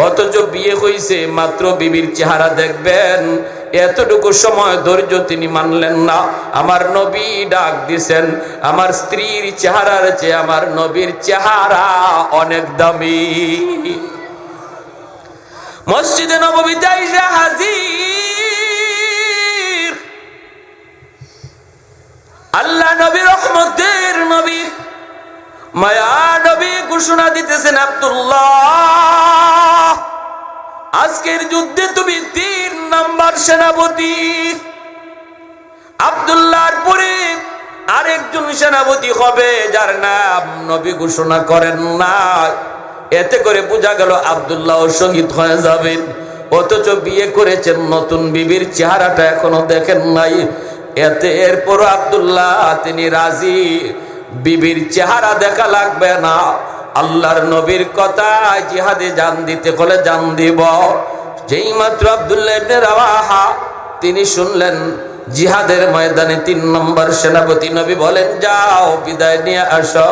অথচ বিয়ে হইছে মাত্র বিবির চেহারা দেখবেন, এতটুকু সময় ধৈর্য তিনি মানলেন না। আমার নবী ডাক দিছেন, আমার স্ত্রীর চেহারার চেয়ে আমার নবীর চেহারা অনেক দামি। মসজিদে নববীতে আইসা হাজির আল্লাহ নবী, রহমতের নবী, মায়া নবী ঘোষণা দিতেছেন, আব্দুল্লাহ আজকের যুদ্ধে তুমি 3 নাম্বার সেনাপতি। আব্দুল্লাহর পরে আরেকজন সেনাপতি হবে যার নাম নবী ঘোষণা করেন না। এতে করে বোঝা গেল আব্দুল্লাহ শহীদ হয়ে যাবেন। অথচ বিয়ে করেছেন, নতুন বিবির চেহারাটা এখনো দেখেন নাই। এরপর আব্দুল্লাহ তিনি রাজি, বিবির চেহারা দেখা লাগবে না, আল্লাহর নবীর কথা, জিহাদে জান দিতে হলে জান দিব। যেই মাত্র আব্দুল্লাহ ইবনে রাওয়াহা তিনি শুনলেন জিহাদের ময়দানে 3 নম্বর সেনাপতি, নবী বলেন যাও বিদায় নিয়ে আসো।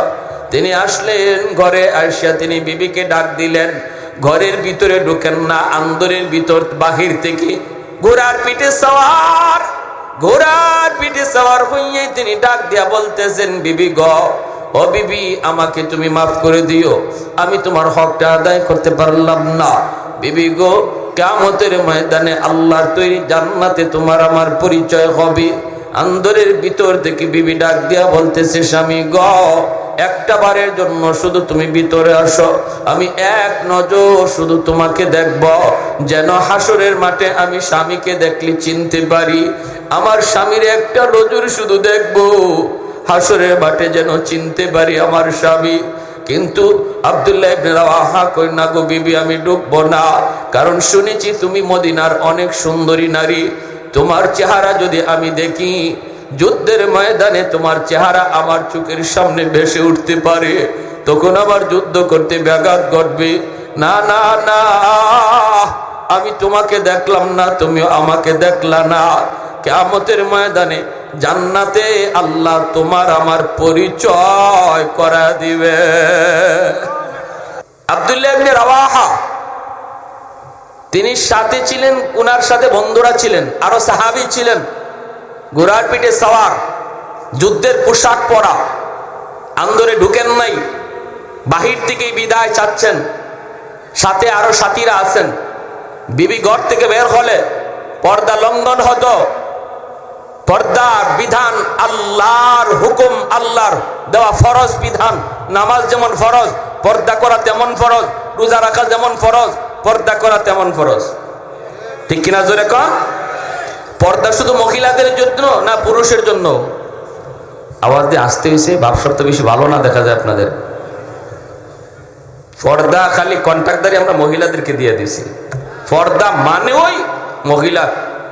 তিনি আসলেন ঘরে, আসিয়া তিনি বিবিকে ডাক দিলেন। ঘরের ভিতরে ঢুকেন না, আন্দরের ভিতর বাহির থেকে ঘোড়ার পিঠে সওয়ার, ঘোড়ার পিঠে সওয়ার হইয়ে তিনি ডাক দিয়া বলতেছেন, বিবি গো, ও বিবি আমাকে তুমি মাফ করে দিও, আমি তোমার হকটা আদায় করতে পারলাম না। বিবি গো, কিয়ামতের ময়দানে আল্লাহর তৈরি জান্নাতে তোমার আমার পরিচয় হবে। আন্দরের ভিতর থেকে বিবি ডাক দিয়া বলতেছে, স্বামী গো, একটা বারের জন্য শুধু তুমি ভিতরে আসো, আমি এক নজর শুধু তোমাকে দেখব, যেন হাসরের মাঠে আমি স্বামীকে দেখলে চিনতে পারি। আমার স্বামীর একটা নজর শুধু দেখব, হাসরের মাঠে যেন চিনতে পারি আমার স্বামী। কিন্তু আব্দুল্লাহ ইবনে রাওয়াহা কই, না গো বিবি, আমি ঢুকবো না, কারণ শুনেছি তুমি মদিনার অনেক সুন্দরী নারী, তোমার চেহারা যদি আমি দেখি, যুদ্ধের ময়দানে তোমার চেহারা আমার চোখের সামনে ভেসে উঠতে পারে, তখন আমার যুদ্ধ করতে ব্যাঘাত ঘটবে। না না না, আমি তোমাকে দেখলাম না, তুমিও আমাকে দেখলা না। কিয়ামতের ময়দানে জান্নাতে আল্লাহ তোমার আমার পরিচয় করা দিবে। আব্দুল্লাহ ইবনে রাওয়াহা তিনি সাথে ছিলেন, উনার সাথে বন্ধুরা ছিলেন, আরো সাহাবী ছিলেন। ঘোড়ার পিঠে সওয়ার, যুদ্ধের পোশাক পরা, আন্দরে ঢুকেন নাই, বাহির থেকেই বিদায় চাচ্ছেন, সাথে আরো সাথীরা আছেন। বিবি ঘর থেকে বের হলে পর্দা লঙ্ঘন হতো। পর্দার বিধান আল্লাহর হুকুম, আল্লাহর দেওয়া ফরজ বিধান। নামাজ যেমন ফরজ, পর্দা করা তেমন ফরজ। রোজা রাখা যেমন ফরজ, পর্দা করা তেমন ফরজ। ঠিক কিনা জোরে কন? পর্দা শুধু মহিলাদের জন্য না পুরুষের জন্য? আওয়াজ দিয়ে আসতে হয়েছে, ভাবসাব তো বেশি ভালো না দেখা যায় আপনাদের। পর্দা খালি কন্ট্রাক্টদারি আমরা মহিলাদেরকে দিয়ে দিছি। পর্দা মানে ওই মহিলা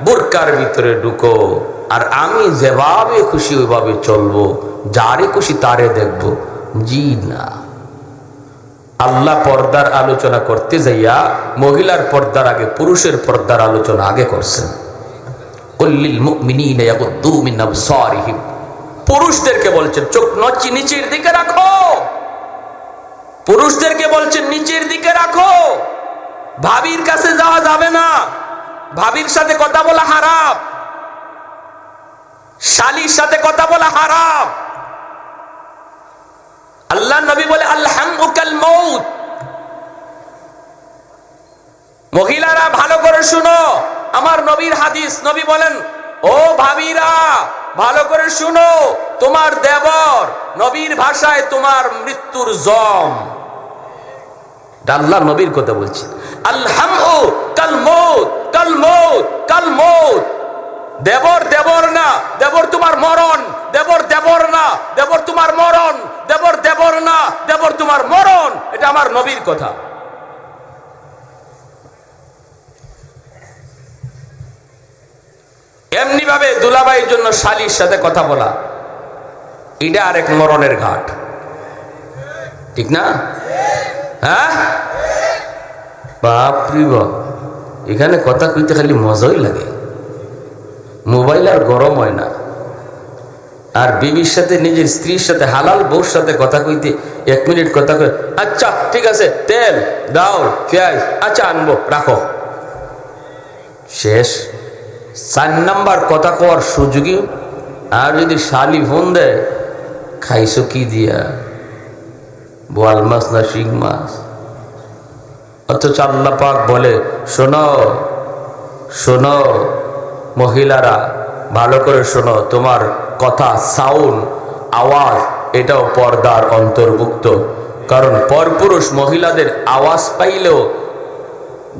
বুরকার ভিতরে ঢুকো, আর আমি যেভাবে খুশি ওইভাবে চলবো, যারে খুশি তারে দেখবো। জি না, আল্লাহ পর্দার আলোচনা করতে যাইয়া মহিলার পর্দার আগে পুরুষের পর্দার আলোচনা আগে করছেন। কুল্লিল মুমিনিনা ইয়াগুদ্দু মিন আবসারিহিম, পুরুষদেরকে বলছেন চোখ নিচের দিকে রাখো। পুরুষদেরকে বলছেন নিচের দিকে রাখো। ভাবির কাছে যাওয়া যাবে না, ভাবির সাথে কথা বলা হারাম, শালীর সাথে কথা বলা হারাম। আল্লাহ নবী বলে আল-হামু কাল মউত। মহিলারা ভালো করে শুনো, আমার নবীর হাদিস, নবী বলেন ও ভাবিরা ভালো করে শুনো, তোমার দেবর, নবীর ভাষায় তোমার মৃত্যুর জম। আল্লাহ নবীর কথা বলছি। আল-হামু কাল মউত, কাল মউত, কাল মউত। দেবর দেবর না, দেবর তোমার মরণ। দেবর দেবর না, দেবর তোমার মরণ। দেবর দেবর না, দেবর তোমার মরণ। এটা আমার নবীর কথা। এমনি ভাবে দুলাভাইয়ের জন্য শালীর সাথে কথা বলা, এটা আরেক মরণের ঘাট, ঠিক না? হ্যাঁ বাপরি বাপ, এখানে কথা কইতে খালি মজাই লাগে। মোবাইল আর গরম হয় না, আর বিবির সাথে নিজের স্ত্রীর সাথে হালাল বউর সাথে কথা কইতে 1 মিনিট কথা কই, আচ্ছা ঠিক আছে তেল দাও পেঁয়াজ আচ্ছা আনবো রাখো, শেষ। 4 নাম্বার কথা কওয়ার সুযোগই। আর যদি শালি ফোন দেয়, খাইছো কি দিয়া, বোয়াল মাছ না শিং মাছ? অথচ আল্লাহ পাক বলে, শোনো শোনো মহিলারা, ভালো করে শোনো, তোমার কথা সাউন্ড আওয়াজ এটাও পর্দার অন্তর্ভুক্ত। কারণ পরপুরুষ মহিলাদের আওয়াজ পাইলেও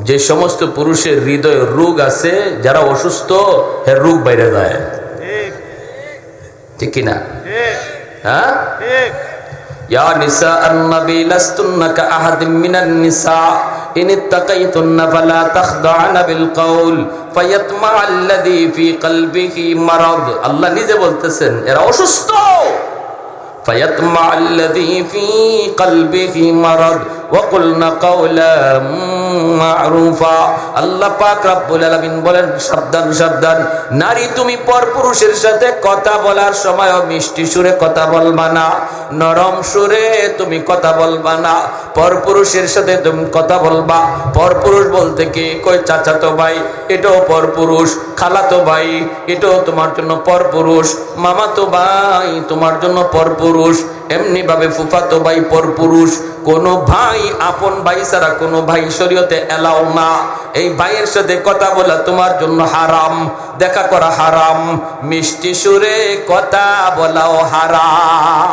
যে সমস্ত পুরুষের হৃদয়ে রোগ আছে, যারা অসুস্থ, হে রোগ বাইরে যায়, ঠিক কিনা? হ্যাঁ, ইয়া নিসা আন-নবী লাস্তুন্না কাআহাদিম মিনান নিসা ইন ইত্তাকাইতুন্না ফালা তাখদা'না বিল কওল ফায়াতমা'আল্লাযী ফী কলবিহি মারাদ। আল্লাহ নিজে বলতেছেন এরা অসুস্থ। ফায়াতমা'আল্লাযী ফী কলবিহি মারাদ ওয়া কুলনা কাওলাম মা'রুফা। আল্লাহ পাক রব্বুল আলামিন বলেন, সাবধান সাবধান, নারী তুমি পরপুরুষের সাথে কথা বলার সময় মিষ্টি সুরে কথা বলবা না, নরম সুরে তুমি কথা বলবা না। পরপুরুষের সাথে তুমি কথা বলবা, পরপুরুষ বলতে কি কই, চাচাতো ভাই এটাও পরপুরুষ, খালাতো ভাই এটাও তোমার জন্য পরপুরুষ, মামাতো ভাই তোমার জন্য পরপুরুষ, এমনি ভাবে ফুফাতো ভাই পরপুরুষ। কোনো ভাই আপন ভাই ছাড়া কোনো ভাই শরীয়তে এলাও না। এই ভাইয়ের সাথে কথা বলা তোমার জন্য হারাম, দেখা করা হারাম, মিষ্টি সুরে কথা বলাও হারাম।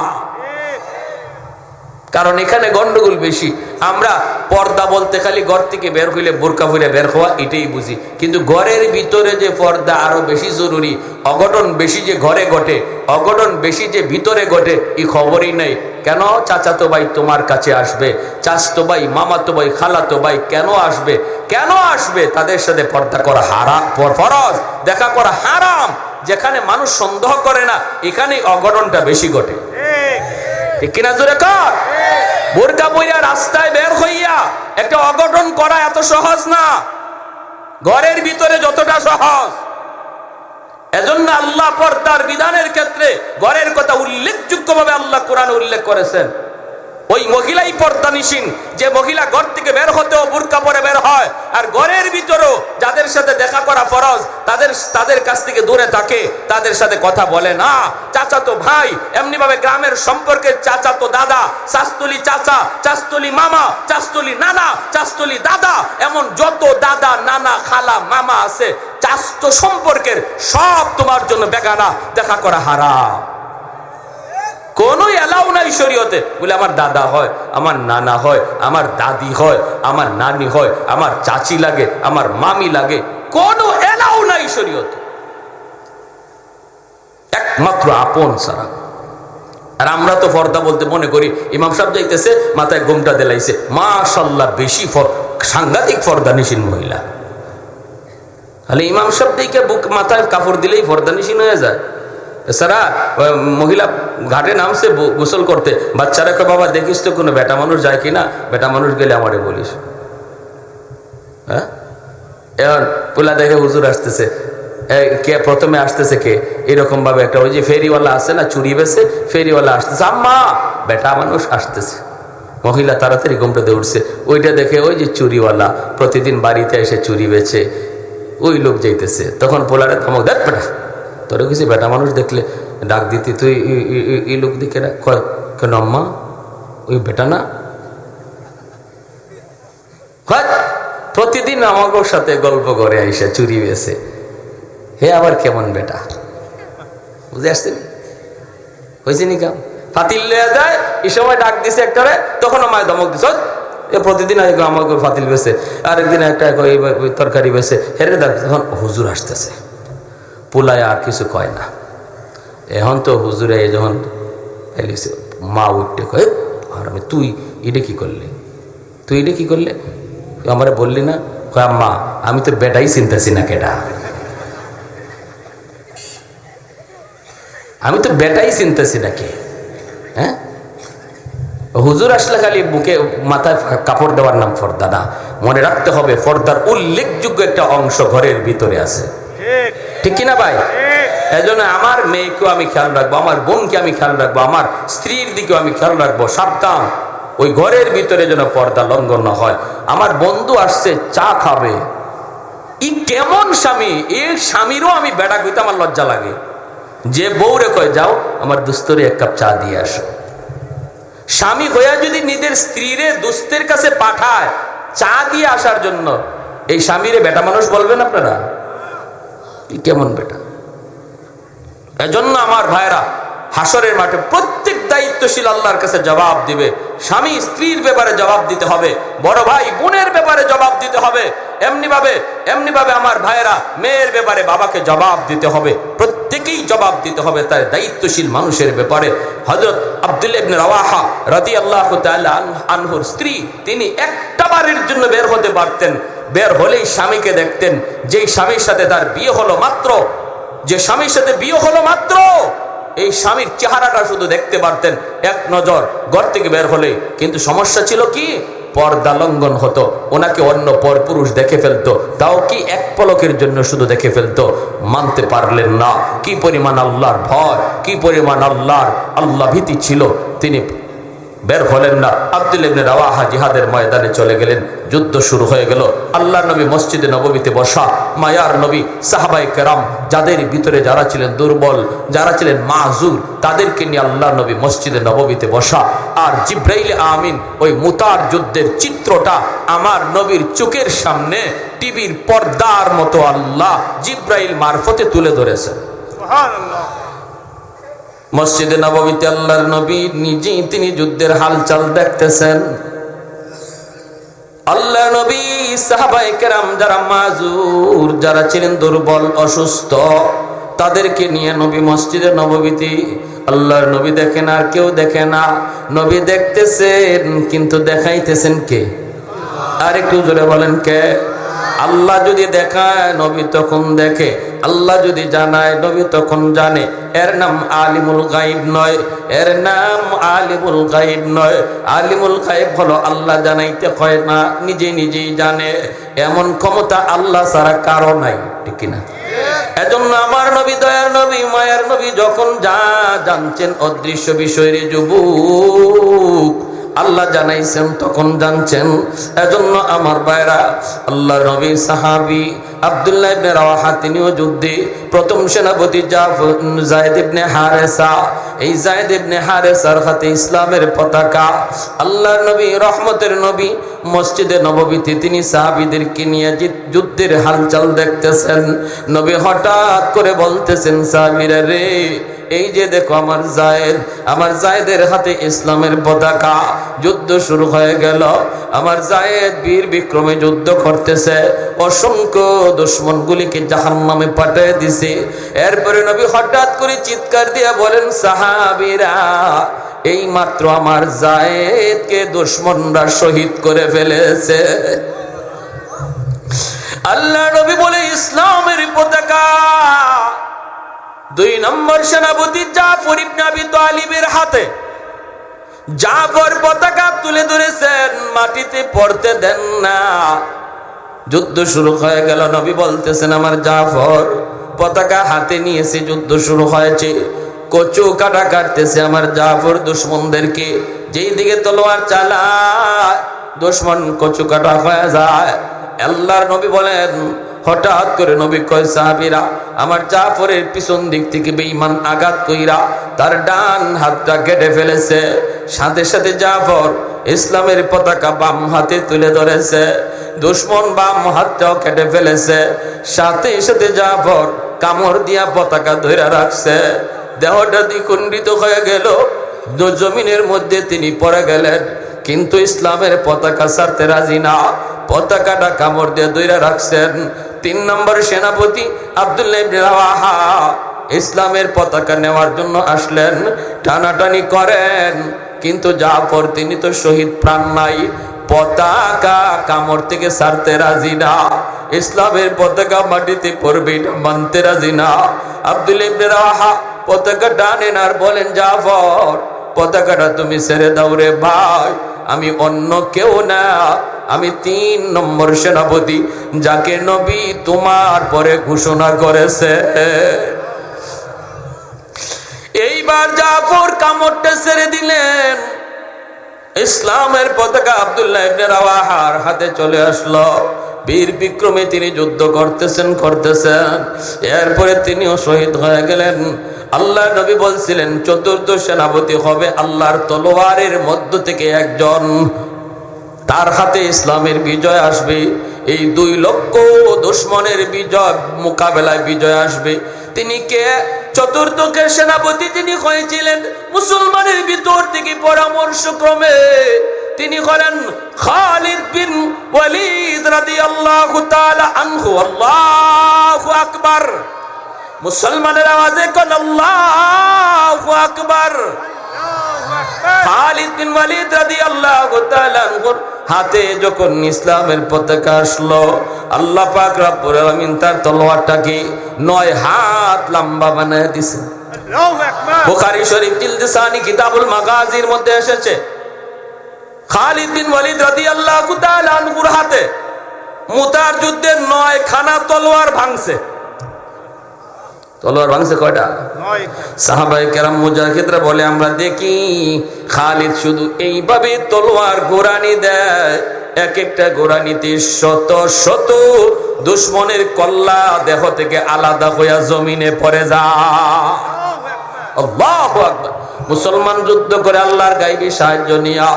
কারণ এখানে গন্ডগোল বেশি। আমরা পর্দা বলতে খালি ঘর থেকে বের হইলে বোরকা পরে বের হওয়া এটাই বুঝি, কিন্তু ঘরের ভিতরে যে পর্দা আরো বেশি জরুরি। অঘটন বেশি যে ঘরে ঘটে, অঘটন বেশি যে ভিতরে ঘটে, এই খবরই নেই। কেন চাচাতো ভাই তোমার কাছে আসবে, চাচতো ভাই মামাতো ভাই খালাতো ভাই কেন আসবে, কেন আসবে? তাদের সাথে পর্দা করা হারাম, ফরজ, দেখা করা হারাম। যেখানে মানুষ সন্দেহ করে না, এখানেই অঘটনটা বেশি ঘটে, ঠিক কিনা? জোরে কর। বোরকা পইরা রাস্তায় বের হইয়া একটা অঘটন করা এত সহজ না, ঘরের ভিতরে যতটা সহজ। এজন্য আল্লাহ পর্দার বিধানের ক্ষেত্রে ঘরের কথা উল্লেখযোগ্যভাবে আল্লাহ কোরআনে উল্লেখ করেছেন। ওই মহিলাই পর্দানিসীন, যে মহিলা ঘর থেকে বের হতেও বোরকা পরে বের হয়, আর ঘরের ভিতরেও যাদের সাথে দেখা করা ফরজ তাদের কাছ থেকে দূরে থাকে, তাদের সাথে কথা বলে না। চাচাতো ভাই, এমনি ভাবে গ্রামের সম্পর্কের চাচাতো দাদা, চাচতলি চাচা, চাচতলি মামা, চাচতলি নানা, চাচতলি দাদা, এমন যত দাদা নানা খালা মামা আছে চাচতো সম্পর্কের, সব তোমার জন্য বেগানা, দেখা করা হারাম। কোন এলাও নাই শরীয়তে। বলে আমার দাদা হয়, আমার নানা হয়, আমার দাদি হয়, আমার নানি হয়, আমার চাচি লাগে, আমার মামি লাগে, কোন এলাও নাই শরীয়তে, একমাত্র আপন ছাড়া। আর আমরা তো পর্দা বলতে মনে করি ইমাম সাহেব যাইতেছে মাথায় ঘোমটা দেলাইছে, মাশাআল্লাহ বেশি সাংঘাতিক পর্দানিসীন মহিলা। তাহলে ইমাম সাহেব দিকে বুক মাথায় কাপড় দিলেই পর্দানিসীন হয়ে যায়? এছাড়া মহিলা ঘাটে নামছে গোসল করতে, বাচ্চারা কে বাবা দেখিস তো কোনো বেটা মানুষ যায় কিনা, বেটা মানুষ গেলে আমারে বলিস। হ্যাঁ, এখন পোলা দেখে হুজুর আসতেছে, কে প্রথমে আসতেছে, কে এরকম ভাবে একটা ওই যে ফেরিওয়ালা আছে না, চুরি বেছে, ফেরিওয়ালা আসতেছে, আম্মা বেটা মানুষ আসতেছে। মহিলা তাড়াতাড়ি ঘুমটাতে উঠছে, ওইটা দেখে ওই যে চুরিওয়ালা প্রতিদিন বাড়িতে এসে চুরি বেছে ওই লোক যাইতেছে। তখন পোলারে ধমক, দেখ বেটা, তোর কিছু বেটা মানুষ দেখলে ডাক দিতি, তুই এই লোক দিকে কয় কেন আম্মা, ওই বেটা না? প্রতিদিন আমাকে সাথে গল্প করে আইসা চুরি বেছে, হে আবার কেমন বেটা, বুঝে আসছে হয়েছে নি কাম? ফাতিল লয়ে যায়, এই সময় ডাক দিছে একটারে, তখন আমায় ধমক দিছ, এ প্রতিদিন আমাকে ফাতিল বেছে, আরেকদিন একটা তরকারি বেছে, হেরে দেখ, তখন হুজুর আসতেছে। পোলায় আর কিছু কয় না। এখন তো হুজুরে যখন এলিছে, মা উঠতে কয়, আর আমি তুই এটা কি করলি, তুই এটা কি করলে, আমারে বললি না? কয় মা আমি তো বেটাই চিনতেছি না কেডা, আমি তো বেটাই চিনতেছি নাকি। হ্যাঁ, হুজুর আসলে খালি বুকে মাথায় কাপড় দেওয়ার নাম পর্দা না, মনে রাখতে হবে পর্দার উল্লেখযোগ্য একটা অংশ ঘরের ভিতরে আছে, ঠিক কিনা ভাই? এজন্য আমার মেয়েকেও আমি খেয়াল রাখবো, আমার বোনকে আমি খেয়াল রাখবো, আমার স্ত্রীর দিকেও আমি খেয়াল রাখবো। সাবধান, ওই ঘরের ভিতরে যেন পর্দা লঙ্ঘন না হয়। আমার বন্ধু আসছে চা খাবে, ই কেমন স্বামী, এই স্বামীরও আমি বেড়া কইতে আমার লজ্জা লাগে। যে বউরে কয় যাও আমার দুস্তরে এক কাপ চা দিয়ে আসো, স্বামী হইয়া যদি নিজের স্ত্রীরে দুস্তের কাছে পাঠায় চা দিয়ে আসার জন্য, এই স্বামীরে বেটা মানুষ বলবেন আপনারা? কেমন বেটা? এজন্য আমার ভাইরা হাসরের মাঠে প্রত্যেক দায়িত্বশীল আল্লাহর কাছে জবাব দিবে। স্বামী স্ত্রীর ব্যাপারে জবাব দিতে হবে, বড় ভাই বোনের ব্যাপারে জবাব দিতে হবে, এমনি ভাবে আমার ভাইয়েরা মেয়ের ব্যাপারে বাবাকে জবাব দিতে হবে। প্রত্যেকেই জবাব দিতে হবে তার দায়িত্বশীল মানুষের ব্যাপারে। হযরত আব্দুল্লাহ ইবনে রাওয়াহা রাদিয়াল্লাহু তাআলা আনহুর স্ত্রী, তিনি একটা বারের জন্য বের হতে পারতেন, বের হলেই স্বামীকে দেখতেন। যেই স্বামীর সাথে তার বিয়ে হলো মাত্র, যে স্বামীর সাথে বিয়ে হলো মাত্র, এই স্বামীর চেহারাটা শুধু দেখতে পারতেন এক নজর ঘর থেকে বের হলে। কিন্তু সমস্যা ছিল কি, পর্দা লঙ্ঘন হতো, ওনাকে অন্য পরপুরুষ দেখে ফেলতো, তাও কি এক পলকের জন্য শুধু দেখে ফেলতো। মানতে পারলেন না। কি পরিমাণ আল্লাহর ভয়, কি পরিমাণ আল্লাহ ভীতি ছিল, তিনি বের হলেন না। আব্দুল্লাহ ইবনে রাওয়াহা জিহাদের ময়দানে চলে গেলেন। যুদ্ধ শুরু হয়ে গেল। আল্লাহর নবী মসজিদে নববীতে বসা, মায়ার নবী সাহাবায়ে কেরাম যাদের ভিতরে যারা ছিলেন দুর্বল, যারা ছিলেন মাযুর, তাদেরকে নিয়ে আল্লাহর নবী মসজিদে নববীতে বসা। আর জিব্রাইল আমিন ওই মুতার যুদ্ধের চিত্রটা আমার নবীর চোখের সামনে টিভির পর্দার মতো আল্লাহ জিব্রাইল মারফতে তুলে ধরেছে। সুবহানাল্লাহ। মসজিদে নববীতে আল্লাহর নবী নিজেই তিনি যুদ্ধের হালচাল দেখতেছেন। আল্লাহর নবী সাহাবায়ে কেরাম যারা মাজুর, যারা ছিলেন দুর্বল অসুস্থ, তাদেরকে নিয়ে নবী মসজিদে নববীতে, আল্লাহর নবী দেখেন আর কেউ দেখে না, নবী দেখতেছেন কিন্তু দেখাইতেছেন কে? আর একটু জোরে বলেন কে? আল্লাহ যদি দেখায় নবী তখন দেখে, আল্লাহ যদি জানায় নবী তখন জানে। এর নাম আলিমুল গায়ব নয়, এর নাম আলিমুল গায়ব নয়। আলিমুল গায়ব হলো আল্লাহ জানাইতে হয় না, নিজে নিজেই জানে। এমন ক্ষমতা আল্লাহ ছাড়া কারো নাই, ঠিক কিনা? এজন্য আমার নবী, দয়ার নবী, মায়ার নবী যখন যা জানছেন অদৃশ্য বিষয়ের যুবক আল্লাহ জানাইছেন তখন জানছেন। এজন্য আমার ভাইরা, আল্লাহর নবীর সাহাবী আব্দুল্লাহ ইবনে রাওয়াহা তিনিও যুদ্ধে প্রথম সেনাপতি যায়েদ ইবনে হারেসা, এই যায়েদ ইবনে হারেসার হাতে ইসলামের পতাকা। আল্লাহর নবী রহমতের নবী মসজিদে নববীতে তিনি সাহাবীদেরকে নিয়ে যুদ্ধের হালচাল দেখতেছেন। নবী হঠাৎ করে বলতেছেন, সাহাবীরা রে, এই যে দেখো আমার জায়েদের হাতে ইসলামের পতাকা। যুদ্ধ শুরু হয়ে গেল। আমার জায়েদ বীর বিক্রমে যুদ্ধ করতেছে, অসংখ্য দুশমনগুলিকে জাহান্নামে পাঠিয়ে দিছে। এরপরে নবী হঠাৎ করে চিৎকার দিয়ে বলেন, সাহাবীরা, এই মাত্র আমার জায়েদকে দুশমনরা শহীদ করে ফেলেছে। আল্লাহ নবী বলে, ইসলামের পতাকা 2 নম্বর সেনাপতি জাফর ইবনে আবি তালিবের হাতে। জাফর পতাকা তুলে ধরেছেন, মাটিতে পড়তে দেন না। যুদ্ধ শুরু হয়ে গেল। নবী বলতেছেন, আমার জাফর পতাকা হাতে নিয়েছে, যুদ্ধ শুরু হয়েছে। কচু কাটা কাটতেছে আমার জাফর দুশমনদেরকে। যেই দিকে তলোয়ার চালায় দুশমন কচু কাটা হয়ে যায়। আল্লাহর নবী বলেন, হঠাৎ করে নবী কয়, সাহাবীরা, আমার জাফরের পিছন দিক থেকে বেঈমান আঘাত কইরা তার ডান হাতটা কেটে ফেলেছে। সাথে সাথে জাফর ইসলামের পতাকা বাম হাতে তুলে ধরেছে। দুশমন বাম হাতটাও কেটে ফেলেছে। সাথে সাথে জাফর কামড় দিয়া পতাকা ধরে রাখছে। দেহটা দ্বিখণ্ডিত হয়ে গেল, জমিনের মধ্যে তিনি পড়ে গেলেন। কিন্তু ইসলামের পতাকা ছাড়তে রাজি না, পতাকাটা কামড় দিয়ে ধরে রাখছেন। 3 নম্বর সেনাপতি আব্দুল্লাহ ইবনে রাওয়াহা ইসলামের পতাকা নেওয়ার জন্য আসলেন, টানাটানি করেন। কিন্তু জাফর তিনি তো শহীদ প্রাণ নাই, পতাকা কামড় থেকে ছাড়তে রাজি না। ইসলামের পতাকা মাটিতে পড়বে এটা মানতে রাজি না। আব্দুল্লাহ ইবনে রাওয়াহা পতাকাটা আনেন আর বলেন, জাফর পতাকাটা তুমি ছেড়ে দাও রে ভাই, আমি অন্য কেউ না, আমি 3 নম্বর সেনাপতি, যাকে নবী তোমার পরে ঘোষণা করেছে। এইবার জাফর কামড়টা ছেড়ে দিলেন, ইসলামের পতাকা আব্দুল্লাহ ইবনে রাওয়াহার হাতে চলে আসলো। বীর বিক্রমে তিনি যুদ্ধ করতেছেন। এরপরে তিনিও শহীদ হয়ে গেলেন। আল্লাহ নবী বলছিলেন, চতুর্থ সেনাপতি হবে আল্লাহর তলোয়ারের মধ্য থেকে একজন, তার হাতে ইসলামের বিজয় আসবে। এই 2 লক্ষ দুশমনের বিজয় মোকাবেলায় বিজয় আসবে। তিনি কে? চতুর্থ সেনাপতি তিনি হয়েছিলেন মুসলমানের ভিতর থেকে পরামর্শক্রমে তিনি হলেন খালিদ বিন ওয়ালিদ রাদিয়াল্লাহু তাআলা আনহু। আল্লাহু আকবার, মুসলমানের আওয়াজে কোন আল্লাহু আকবার। খালিদ বিন ওয়ালিদ রাদিয়াল্লাহু তাআলা আনহুর হাতে যখন ইসলামের পতাকা আসলো, আল্লাহ পাক রব্বুল আলামিন তার তলোয়ারটাকে 9 হাত লম্বা বানায় দিয়েছেন। আল্লাহু আকবার। বুখারী শরীফ জিলদ সানি কিতাবুল মাগাজির মধ্যে এসেছে, খালিদ বিন ওয়ালিদ রাদিয়াল্লাহু তাআলা আনহুর হাতে মুতার যুদ্ধে 9 খানা তলোয়ার ভাঙছে। তলোয়ার ভাঙছে কয়টা? 9। সাহাবায়ে কেরাম মুজাহিদরা বলে, আমরা দেখি খালিদ শুধু এইভাবে তলোয়ার গোরানি দেয়, এক একটা গোরানিতে শত শত দুশমনের কল্লা দেহ থেকে আলাদা হইয়া জমিনে পড়ে যায়। আল্লাহু আকবার। মুসলমান যুদ্ধ করে আল্লাহর গায়বী সাহায্য নিয়া,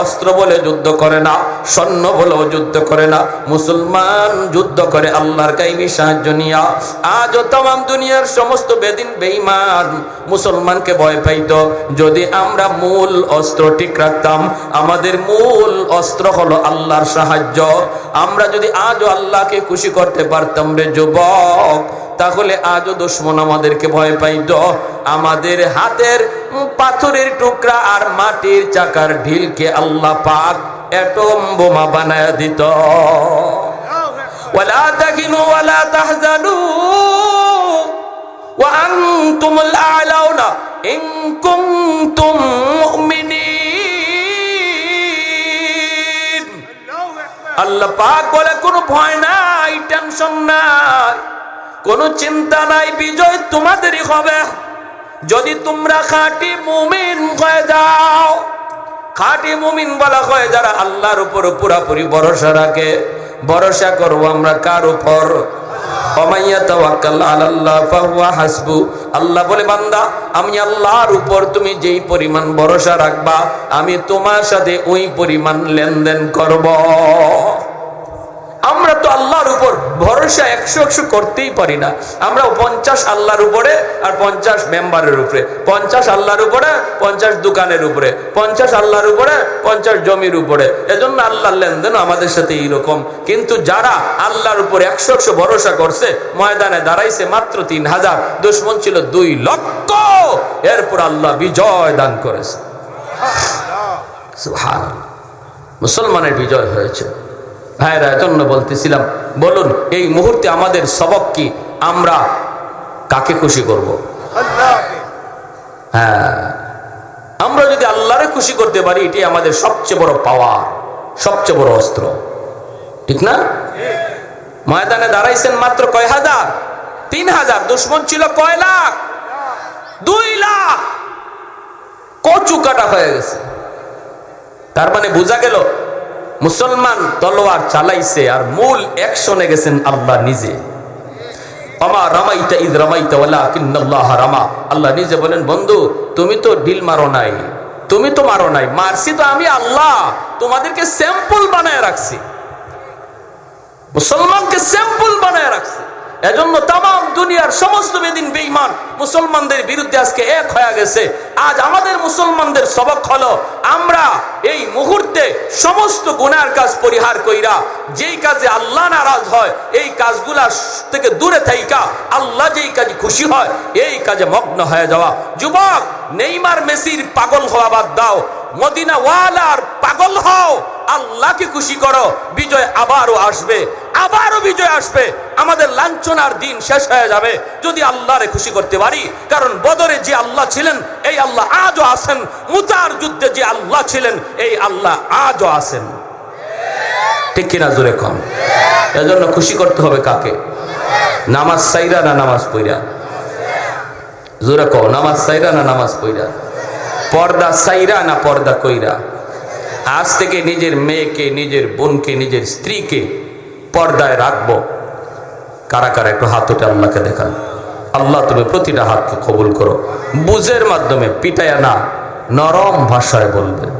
অস্ত্র বলে যুদ্ধ করে না, সৈন্য বলেও যুদ্ধ করে না, মুসলমান যুদ্ধ করে আল্লাহর গায়বী সাহায্য নিয়া। আজও তাম দুনিয়ার সমস্ত বেদিন বেঈমান মুসলমানকে ভয় পাইত। যদি আমরা মূল অস্ত্র ঠিক রাখতাম, আমাদের মূল অস্ত্র হলো আল্লাহর সাহায্য, আমরা যদি আজও আল্লাহকে খুশি করতে পারতাম রে যুবক, তাহলে আজও দুশমন আমাদেরকে ভয় পাইত। আমাদের হাতের পাথরের টুকরা আর মাটির চাকার ঢিলকে আল্লাহ পাক এটম বোমা বানায় দিত। ওয়ালা তাহিনু ওয়ালা তাহজানু ওয়া আনতুমুল আ'লাউনা ইন কুনতুম মুমিনিন। আল্লাহ পাক বলে, কোনো ভয় নাই, টেনশন নাই, কোনো চিন্তা নাই, বিজয় তোমাদেরই হবে যদি তোমরা খাঁটি মুমিন হয়ে যাও। খাঁটি মুমিন বলা হয় যারা আল্লাহর উপর পুরোপুরি ভরসা রাখে। ভরসা করব আমরা কার উপর? ওমাইয়া তাওয়াক্কাল আলাল্লাহ ফাহুয়া হাসবু। আল্লাহ বলে, বান্দা আমি আল্লাহর উপর তুমি যেই পরিমাণ ভরসা রাখবা, আমি তোমার সাথে ওই পরিমাণ লেনদেন করব। আমরা তো আল্লাহর উপর ভরসা 100 করতেই পারি না। আমরা 50 আল্লাহর উপরে আর 50 মেম্বারের উপরে, 50 আল্লাহর উপরে, 50 দোকানের উপরে, 50 আল্লাহর উপরে, 50 জমির উপরে। এজন্য আল্লাহর লেনদেন আমাদের সাথে এইরকম। কিন্তু যারা আল্লাহর উপর 100 ভরসা করছে, ময়দানে দাঁড়াইছে মাত্র 3000, দুশমন ছিল 2 লক্ষ, এরপর আল্লাহ বিজয় দান করেছে। সুবহানাল্লাহ, মুসলমানের বিজয় হয়েছে। ভাইরা, এজন্য বলতেছিলাম, বলুন এই মুহূর্তে আমাদের সবক কি? আমরা কাকে খুশি করব? আল্লাহকে। হ্যাঁ, আমরা যদি আল্লাহরে খুশি করতে পারি, এটি আমাদের সবচেয়ে বড় পাওয়ার, সবচেয়ে বড় অস্ত্র, ঠিক না? ময়দানে দাঁড়াইছেন মাত্র কয় হাজার? 3000। দুশমন ছিল কয় লাখ? 2 লাখ। কচু কাটা হয়ে গেছে। তার মানে বোঝা গেল মুসলমান তলোয়ার চালাইছে আর মূল অ্যাকশনে গেছেন আল্লাহ নিজে। আমা রামাইতা ইয রামাইতা ওয়ালাকিন্নাল্লাহ রামা। আল্লাহ নিজে বলেন, বন্ধু তুমি তো ঢিল মারো নাই, তুমি তো মারো নাই, মারছি তো আমি আল্লাহ, তোমাদেরকে স্যাম্পল বানায় রাখছি, মুসলমানকে স্যাম্পল বানায় রাখছি। এজন্য তাম দুনিয়ার সমস্ত বেদিন বেঈমান মুসলমানদের বিরুদ্ধে আজকে এক হয়ে গেছে। আজ আমাদের মুসলমানদের সবক হলো, আমরা এই মুহূর্তে সমস্ত গুনার কাজ পরিহার কইরা যেই কাজে আল্লাহ নারাজ হয় এই কাজগুলা থেকে দূরে থাইকা আল্লাহ যেই কাজে খুশি হয় এই কাজে মগ্ন হয়ে যাওয়া। যুবক, নেইমার মেসির পাগল হওয়া বাদ দাও, মদিনা ওয়ালার পাগল হও, আল্লাহকে খুশি করো, বিজয় আবারও আসবে, আবারও বিজয় আসবে। আমাদের লাঞ্ছনার দিন শেষ হয়ে যাবে যদি আল্লাহরে খুশি করতে পারি। কারণ বদরে যে আল্লাহ ছিলেন এই আল্লাহ আজও আছেন, মুতার যুদ্ধে যে আল্লাহ ছিলেন এই আল্লাহ আজও আছেন। ঠিক কিনা জোরে কম? এজন্য খুশি করতে হবে কাকে? নামাজ সাইরা না নামাজ পইরা? জোরে কও, নামাজ সাইরা না নামাজ পইরা? পর্দা সাইরা না পর্দা কইরা? আজ থেকে নিজের মেয়েকে, নিজের বোনকে, নিজের স্ত্রীকে পর্দায় রাখবো। কারা কারা একটু হাত উঠে আল্লাহকে দেখান। আল্লাহ তুমি প্রতিটা হাতকে কবুল করো। বুঝের মাধ্যমে, পিটায়া না, নরম ভাষায় বলবেন।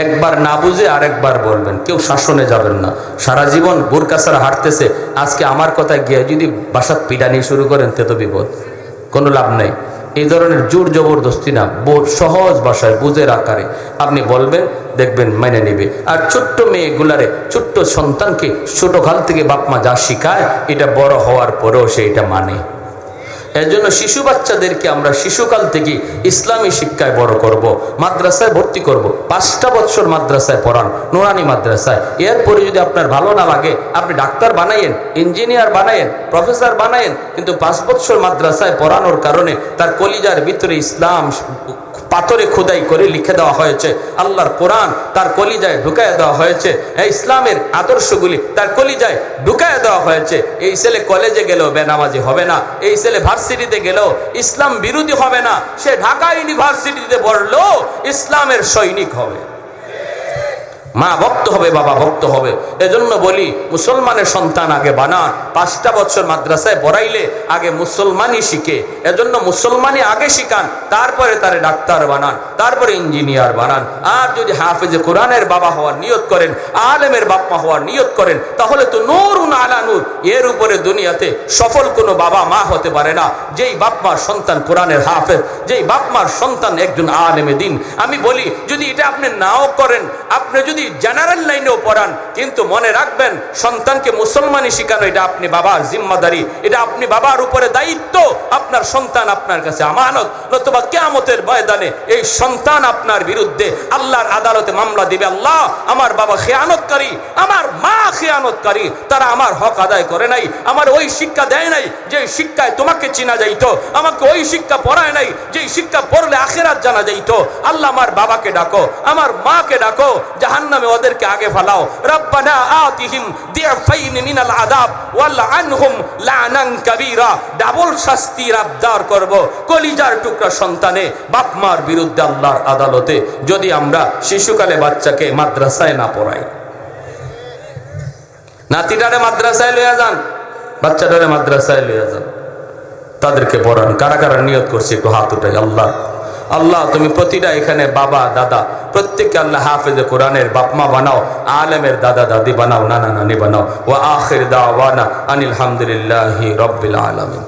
একবার না বুঝে আরেকবার বলবেন। কেউ শাসনে যাবেন না। সারা জীবন বোরকা ছাড়া হাঁটতেছে, আজকে আমার কথা গিয়ে যদি বাসাত পিটানি শুরু করেন তে তো বিপদ, কোনো লাভ নেই। এই ধরনের জোর জবরদস্তি না, সহজ ভাষায় বুঝের আকারে আপনি বলবেন, দেখবেন মেনে নেবে। আর ছোট্ট মেয়েগুলারে, ছোট্ট সন্তানকে ছোটকাল থেকে বাপমা যা শিখায় এটা বড় হওয়ার পরেও সে এটা মানে। এর জন্য শিশু বাচ্চাদেরকে আমরা শিশুকাল থেকে ইসলামী শিক্ষায় বড় করব, মাদ্রাসায় ভর্তি করব। 5টা বছর মাদ্রাসায় পড়ান, নুরানি মাদ্রাসায়। এরপরে যদি আপনার ভালো না লাগে আপনি ডাক্তার বানাইয়েন, ইঞ্জিনিয়ার বানাইয়েন, প্রফেসর বানাইয়েন, কিন্তু 5 বছর মাদ্রাসায় পড়ানোর কারণে তার কলিজার ভিতরে ইসলাম পাথরে খোদাই করে লিখে দেওয়া হয়েছে। আল্লাহর কোরআন তার কলিজায় ঢুকায় দেওয়া হয়েছে। এই ইসলামের আদর্শগুলি তার কলিজায় ঢুকায় দেওয়া হয়েছে। এই ছেলে কলেজে গেলেও বেনামাজি হবে না, এই ছেলে ভার্সিটিতে গেলেও ইসলাম বিরোধী হবে না, সে ঢাকা ইউনিভার্সিটিতে পড়লেও ইসলামের সৈনিক হবে। মা ভক্ত হবে, বাবা ভক্ত হবে। এজন্য বলি মুসলমানের সন্তান আগে বানান। 5টা বছর মাদ্রাসায় পড়াইলে আগে মুসলমানই শিখে। এজন্য মুসলমানই আগে শিখান, তারপরে তারে ডাক্তার বানান, তারপরে ইঞ্জিনিয়ার বানান। আর যদি হাফেজে কোরআনের বাবা হওয়ার নিয়ত করেন, আলেমের বাপ্পা হওয়ার নিয়ত করেন, তাহলে তো নূরুন আলা নূর। এর উপরে দুনিয়াতে সফল কোনো বাবা মা হতে পারে না যেই বাপমার সন্তান কোরআনের হাফেজ, যেই বাপমার সন্তান একজন আলেমে দিন। আমি বলি যদি এটা আপনি নাও করেন, আপনি যদি জেনারেল লাইনেও পড়ান, কিন্তু মনে রাখবেন সন্তানকে মুসলমানি শিখানো এটা আপনি বাবার জিম্মাদারি, এটা আপনি বাবার উপরে দায়িত্ব। আপনার সন্তান আপনার কাছে আমানত, নতুবা কিয়ামতের ময়দানে এই সন্তান আপনার বিরুদ্ধে আল্লাহর আদালতে মামলা দিবে। আল্লাহ, আমার বাবা খেয়ানতকারী, আমার মা খেয়ানতকারী, তারা আমার হক আদায় করে নাই, আমার ওই শিক্ষা দেয় নাই যে শিক্ষায় তোমাকে চিনা যাইতো, আমাকে ওই শিক্ষা পড়ায় নাই যে শিক্ষা পড়লে আখিরাত জানা যাইতো। আল্লাহ, আমার বাবাকে ডাকো, আমার মাকে ডাকো, জাহান্নামে ওদেরকে আগে ফালাও। রব্বানা আতিহিম দিফাইন মিনাল আযাব ওয়ালআনহুম লানান কাবীরা। ডাবল শাস্তির আবদার করব কলিজার টুকরা সন্তানে বাপ মার বিরুদ্ধে আল্লাহর আদালতে যদি আমরা শিশুকালে বাচ্চাকে মাদ্রাসায় না পড়াই। নাতিটারে মাদ্রাসায় লইয়া যান, বাচ্চাটারে মাদ্রাসায় লইয়া যান, তাদেরকে পড়ান। কারা কারা নিয়ত করছে একটু হাত উঠাই। আল্লাহ, আল্লাহ তুমি প্রতিটা এখানে বাবা দাদা প্রত্যেককে আল্লাহ হাফেজে কোরআনের বাপমা বানাও, আলেমের দাদা দাদি বানাও, নানা নানি বানাও। ওয়া আখির দাওয়ানা আনিল হামদুলিল্লাহি রাব্বিল আলামিন।